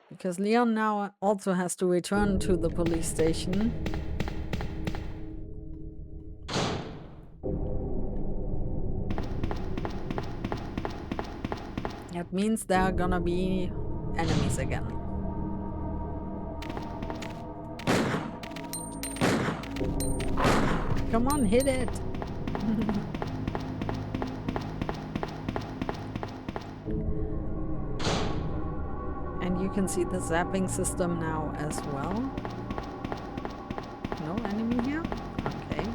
Because Leon now also has to return to the police station. That means there are gonna be enemies again. Come on, hit it! And you can see the zapping system now as well. No enemy here? Okay.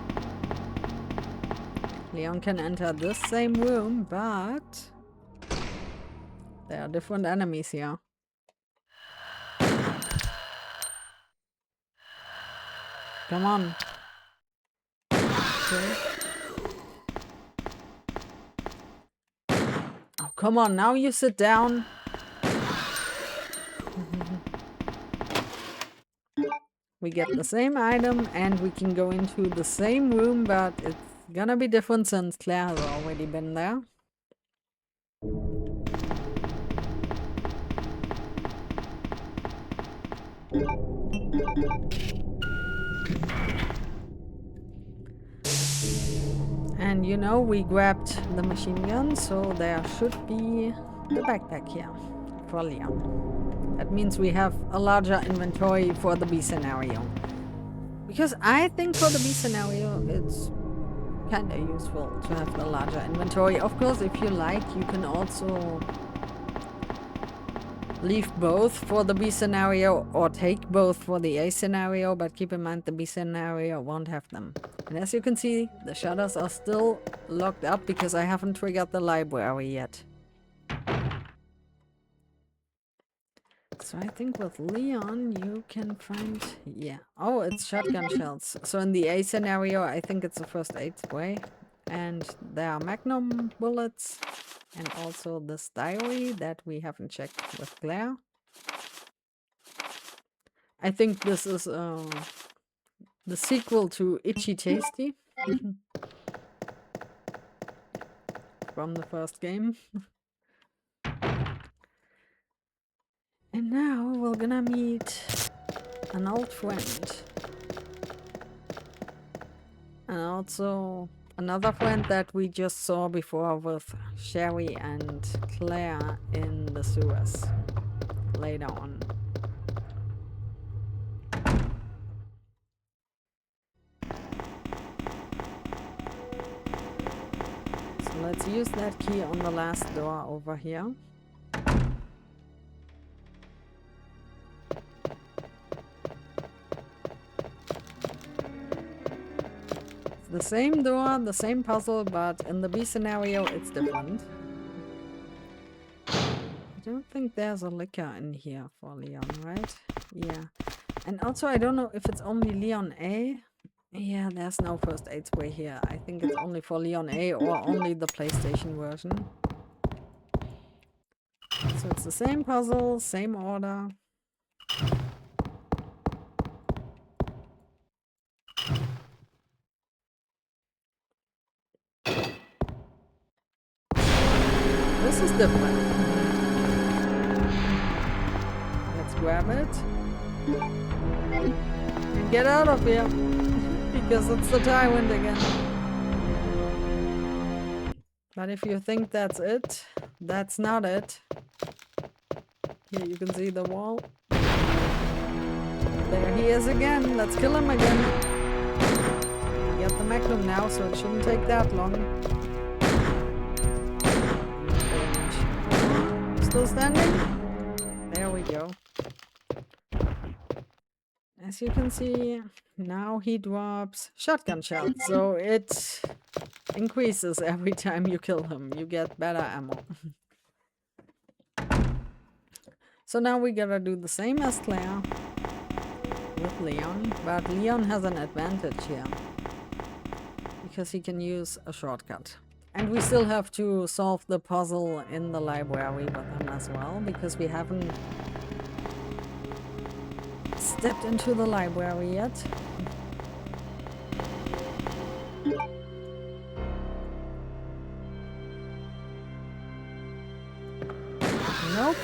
Leon can enter this same room, but there are different enemies here. Come on. Okay. Oh, come on, now you sit down. We get the same item and we can go into the same room, but it's gonna be different since Claire has already been there. And you know, we grabbed the machine gun, so there should be the backpack here for Leon. That means we have a larger inventory for the B scenario. Because I think for the B scenario, it's kind of useful to have the larger inventory. Of course, if you like, you can also leave both for the B scenario or take both for the A scenario, but keep in mind the B scenario won't have them. And as you can see, the shutters are still locked up because I haven't triggered the library yet. So I think with Leon you can find... yeah. Oh, it's shotgun shells. So in the A scenario, I think it's the first aid spray. And there are magnum bullets. And also this diary that we haven't checked with Claire. I think this is the sequel to Itchy Tasty. From the first game. And now we're gonna meet an old friend. And also another friend that we just saw before with Sherry and Claire in the sewers later on. So let's use that key on the last door over here. The same door, the same puzzle, but in the B scenario it's different. I don't think there's a liquor in here for Leon, right? Yeah. And also I don't know if it's only Leon A. Yeah, there's no first aid spray here. I think it's only for Leon A or only the PlayStation version. So it's the same puzzle, same order. This is different. Let's grab it. And get out of here. Because it's the Tyrant again. But if you think that's it, that's not it. Here you can see the wall. There he is again. Let's kill him again. We get the Magnum now, so it shouldn't take that long. Still standing? There we go. As you can see, now he drops shotgun shots, so it increases every time you kill him. You get better ammo. So now we gotta do the same as Claire with Leon, but Leon has an advantage here because he can use a shortcut. And we still have to solve the puzzle in the library with him as well, because we haven't stepped into the library yet. Nope.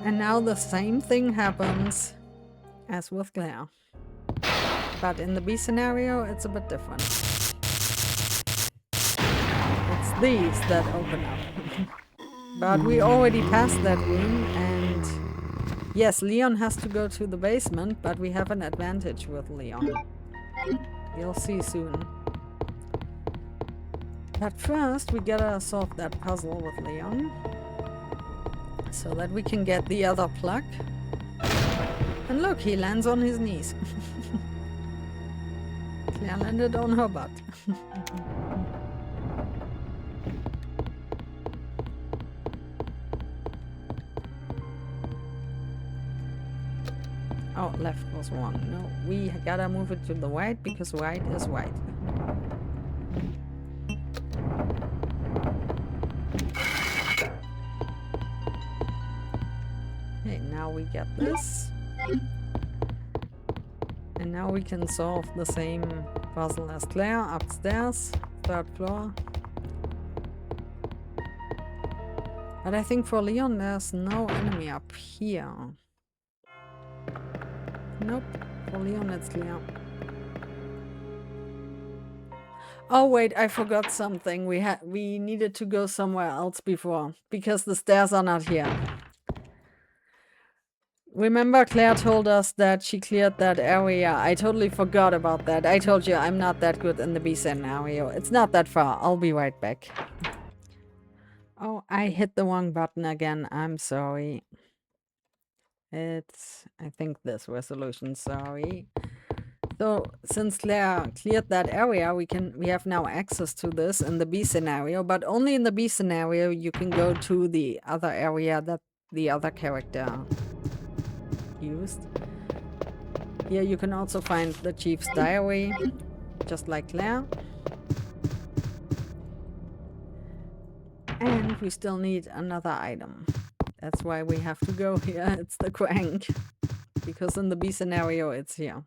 And now the same thing happens as with Claire. But in the B scenario, it's a bit different. It's these that open up. But we already passed that room, and yes, Leon has to go to the basement, but we have an advantage with Leon. You'll see soon. But first, we gotta solve that puzzle with Leon, so that we can get the other plug. And look, he lands on his knees. Claire landed on her butt. Oh, left was wrong. No, we gotta move it to the right because right is right. Okay, now we get this. And now we can solve the same puzzle as Claire, upstairs, 3rd floor. But I think for Leon there's no enemy up here. Nope, for Leon it's Leon. Oh wait, I forgot something. We needed to go somewhere else before, because the stairs are not here. Remember Claire told us that she cleared that area. I totally forgot about that. I told you I'm not that good in the B scenario. It's not that far. I'll be right back. Oh, I hit the wrong button again. I'm sorry. It's, I think, this resolution, sorry. So, since Claire cleared that area, we have now access to this in the B scenario, but only in the B scenario you can go to the other area that the other character used. Here you can also find the Chief's diary, just like Claire. And we still need another item. That's why we have to go here. It's the crank. Because in the B scenario it's here.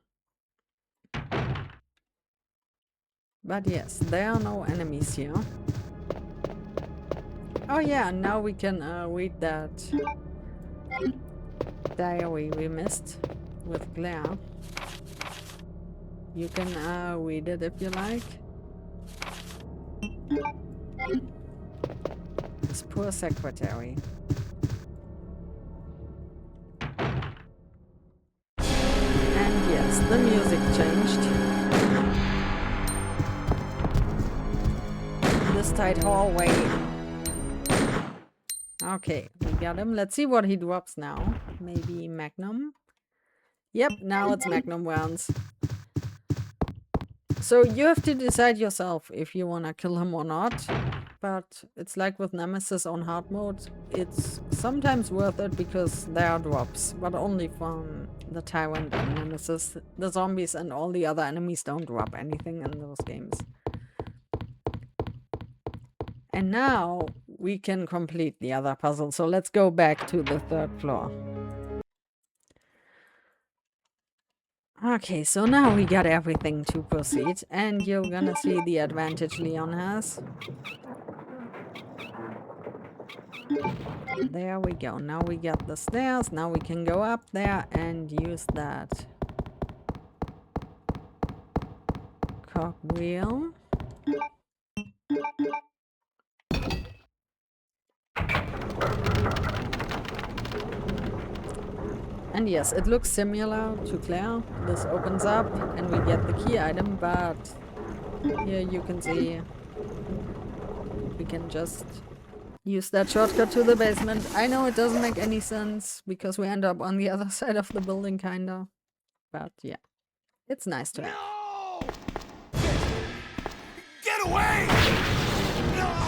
But yes, there are no enemies here. Oh yeah, now we can read that diary we missed with Claire. You can read it if you like. This poor secretary. And yes, the music changed. This tight hallway. Okay, we got him. Let's see what he drops now. Maybe Magnum. Yep, now it's Magnum rounds. So you have to decide yourself if you want to kill him or not. But it's like with Nemesis on hard mode. It's sometimes worth it because there are drops. But only from the Tyrant and Nemesis. The zombies and all the other enemies don't drop anything in those games. And now we can complete the other puzzle. So let's go back to the 3rd floor. Okay, so now we got everything to proceed, and you're gonna see the advantage Leon has. There we go. Now we got the stairs. Now we can go up there and use that cogwheel. And yes, it looks similar to Claire. This opens up and we get the key item, but here you can see we can just use that shortcut to the basement. I know it doesn't make any sense because we end up on the other side of the building, kinda. But yeah, it's nice to have. No! Get away! No!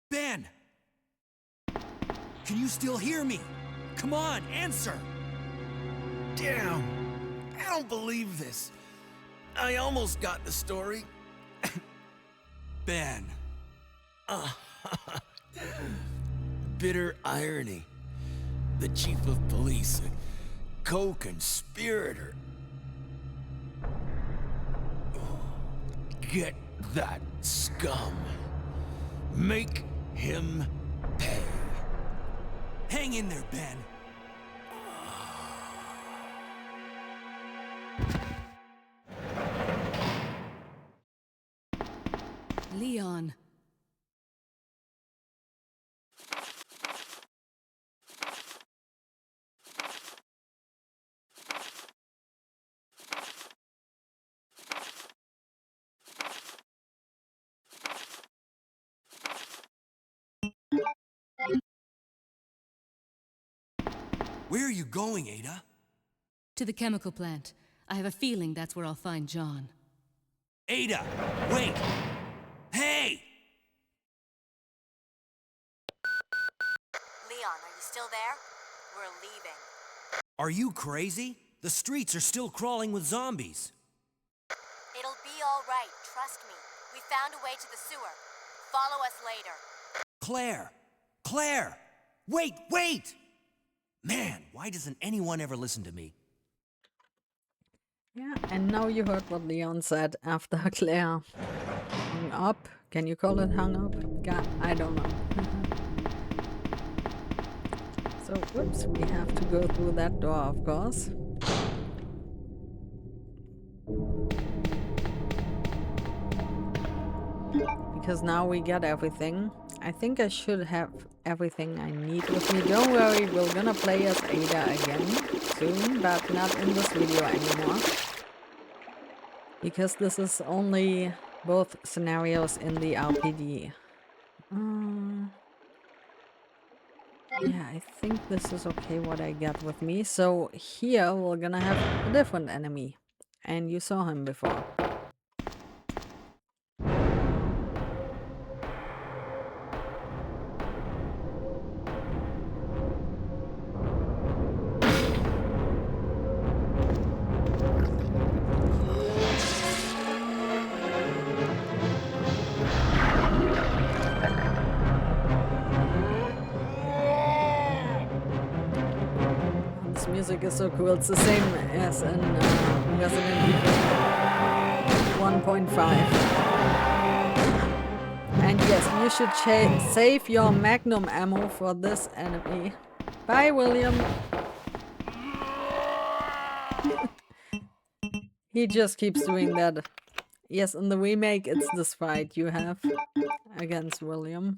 Ben! Can you still hear me? Come on, answer! Damn! I don't believe this. I almost got the story. Ben. Bitter irony. The chief of police, a co-conspirator. Get that scum. Make him pay. Hang in there, Ben. Leon. Where are you going, Ada? To the chemical plant. I have a feeling that's where I'll find John. Ada, wait! Hey! Leon, are you still there? We're leaving. Are you crazy? The streets are still crawling with zombies. It'll be all right, trust me. We found a way to the sewer. Follow us later. Claire! Claire! Wait! Man, why doesn't anyone ever listen to me? Yeah, and now you heard what Leon said after Claire hung up. Can you call it hung up? God, I don't know. So, whoops, we have to go through that door, of course. Because now we got everything. I think I should have everything I need with me. Don't worry, we're gonna play as Ada again soon, but not in this video anymore. Because this is only both scenarios in the R.P.D. Yeah, I think this is okay what I got with me. So here we're gonna have a different enemy. And you saw him before. Music is so cool. It's the same as in Resident Evil 1.5. And yes, you should save your magnum ammo for this enemy. Bye, William. He just keeps doing that. Yes, in the remake, it's this fight you have against William.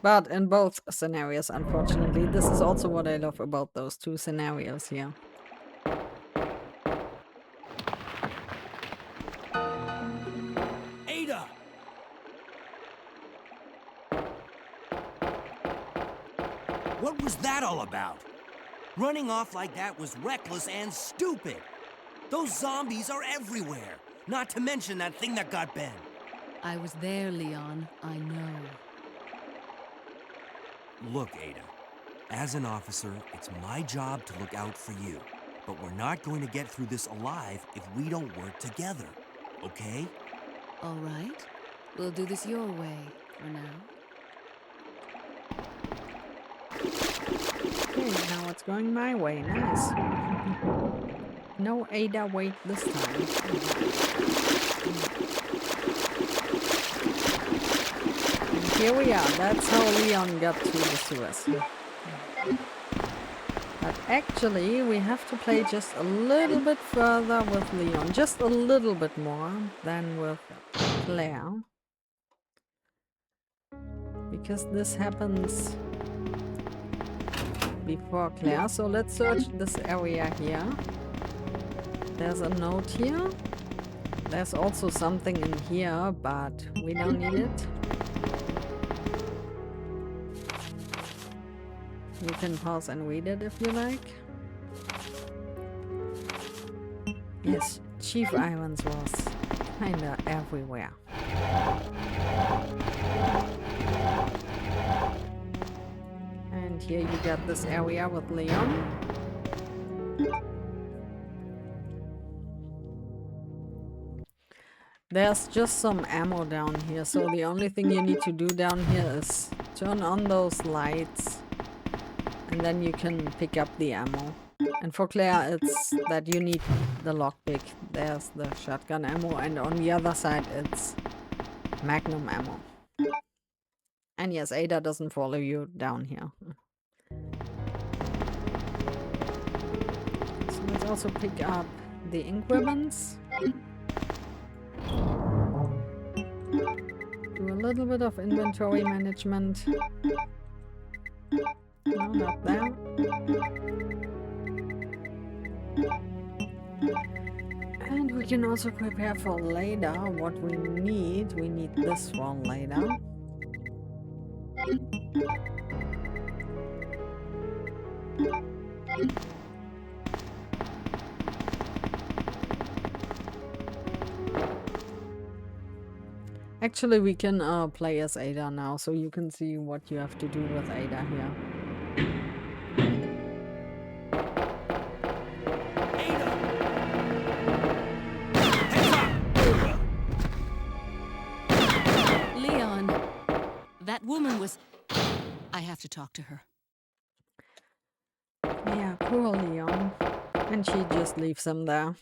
But in both scenarios, unfortunately, this is also what I love about those two scenarios here. Ada! What was that all about? Running off like that was reckless and stupid. Those zombies are everywhere. Not to mention that thing that got Ben. I was there, Leon. I know. Look, Ada. As an officer, it's my job to look out for you. But we're not going to get through this alive if we don't work together. Okay? All right. We'll do this your way for now. Okay, now it's going my way. Nice. No Ada wait this time. And here we are. That's how Leon got to the sewers. But actually, we have to play just a little bit further with Leon. Just a little bit more than with Claire. Because this happens before Claire. So let's search this area here. There's a note here. There's also something in here, but we don't need it. You can pause and read it if you like. Yes, Chief Irons was kinda everywhere. And here you got this area with Leon. There's just some ammo down here, so the only thing you need to do down here is turn on those lights, and then you can pick up the ammo. And for Claire, it's that you need the lockpick. There's the shotgun ammo, and on the other side, it's magnum ammo. And yes, Ada doesn't follow you down here. So let's also pick up the ink ribbons. Do a little bit of inventory management. No, not there. And we can also prepare for later what we need. We need this one later. Actually, we can play as Ada now, so you can see what you have to do with Ada here. Leon, that woman was... I have to talk to her. Yeah, poor Leon. And she just leaves him there.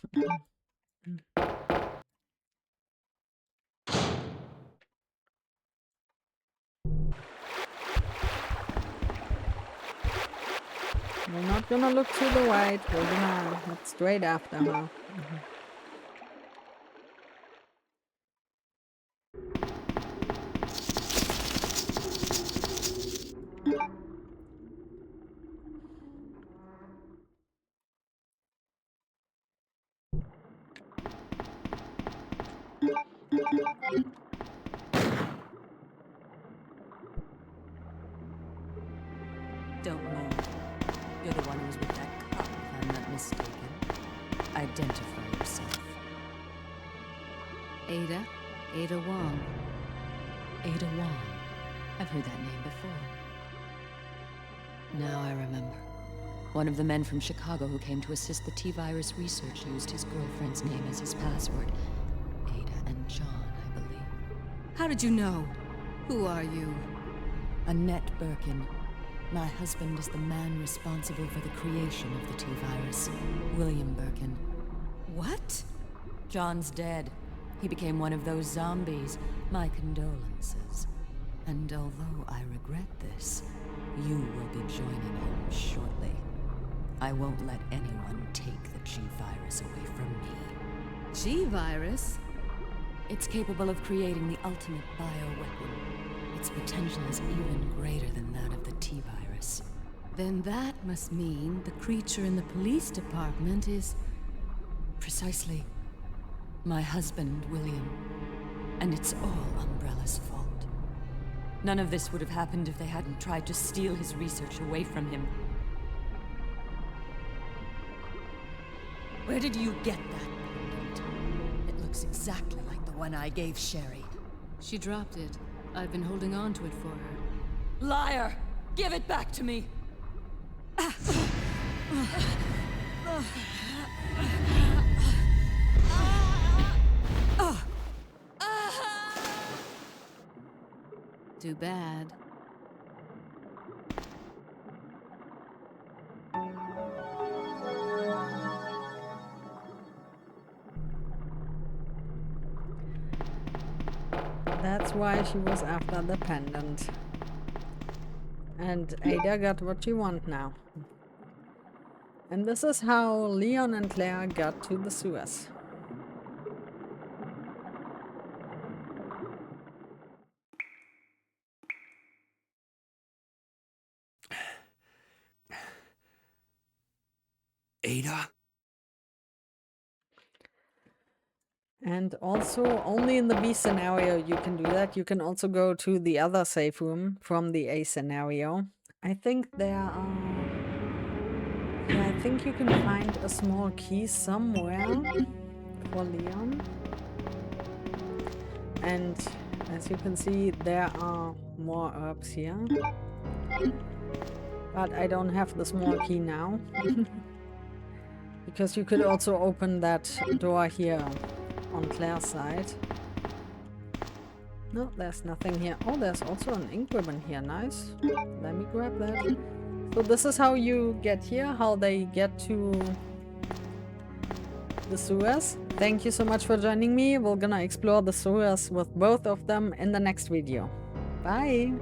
We're not gonna look to the right, we're gonna head straight after her. Don't move. You're the one who was with that cop, if I'm not mistaken. Identify yourself. Ada Wong. Ada Wong. I've heard that name before. Now I remember. One of the men from Chicago who came to assist the T-virus research used his girlfriend's name as his password. Ada and John, I believe. How did you know? Who are you? Annette Birkin. My husband is the man responsible for the creation of the T-virus. William Birkin. What? John's dead. He became one of those zombies. My condolences. And although I regret this, you will be joining him shortly. I won't let anyone take the G-virus away from me. G-virus? It's capable of creating the ultimate bioweapon. Its potential is even greater than that of the T-virus. Then that must mean the creature in the police department is... Precisely. My husband, William. And it's all Umbrella's fault. None of this would have happened if they hadn't tried to steal his research away from him. Where did you get that pendant? It looks exactly like the one I gave Sherry. She dropped it. I've been holding on to it for her. Liar! Give it back to me! Too bad. That's why she was after the pendant. And Ada got what she want now. And this is how Leon and Claire got to the sewers. Ada? And also, only in the B scenario you can do that. You can also go to the other safe room from the A scenario. I think there are... Yeah, I think you can find a small key somewhere for Leon. And as you can see, there are more herbs here. But I don't have the small key now. Because you could also open that door here on Claire's side. No, there's nothing here. Oh, there's also an ink ribbon here. Nice. Let me grab that. So this is how you get here, how they get to the sewers. Thank you so much for joining me. We're gonna explore the sewers with both of them in the next video. Bye!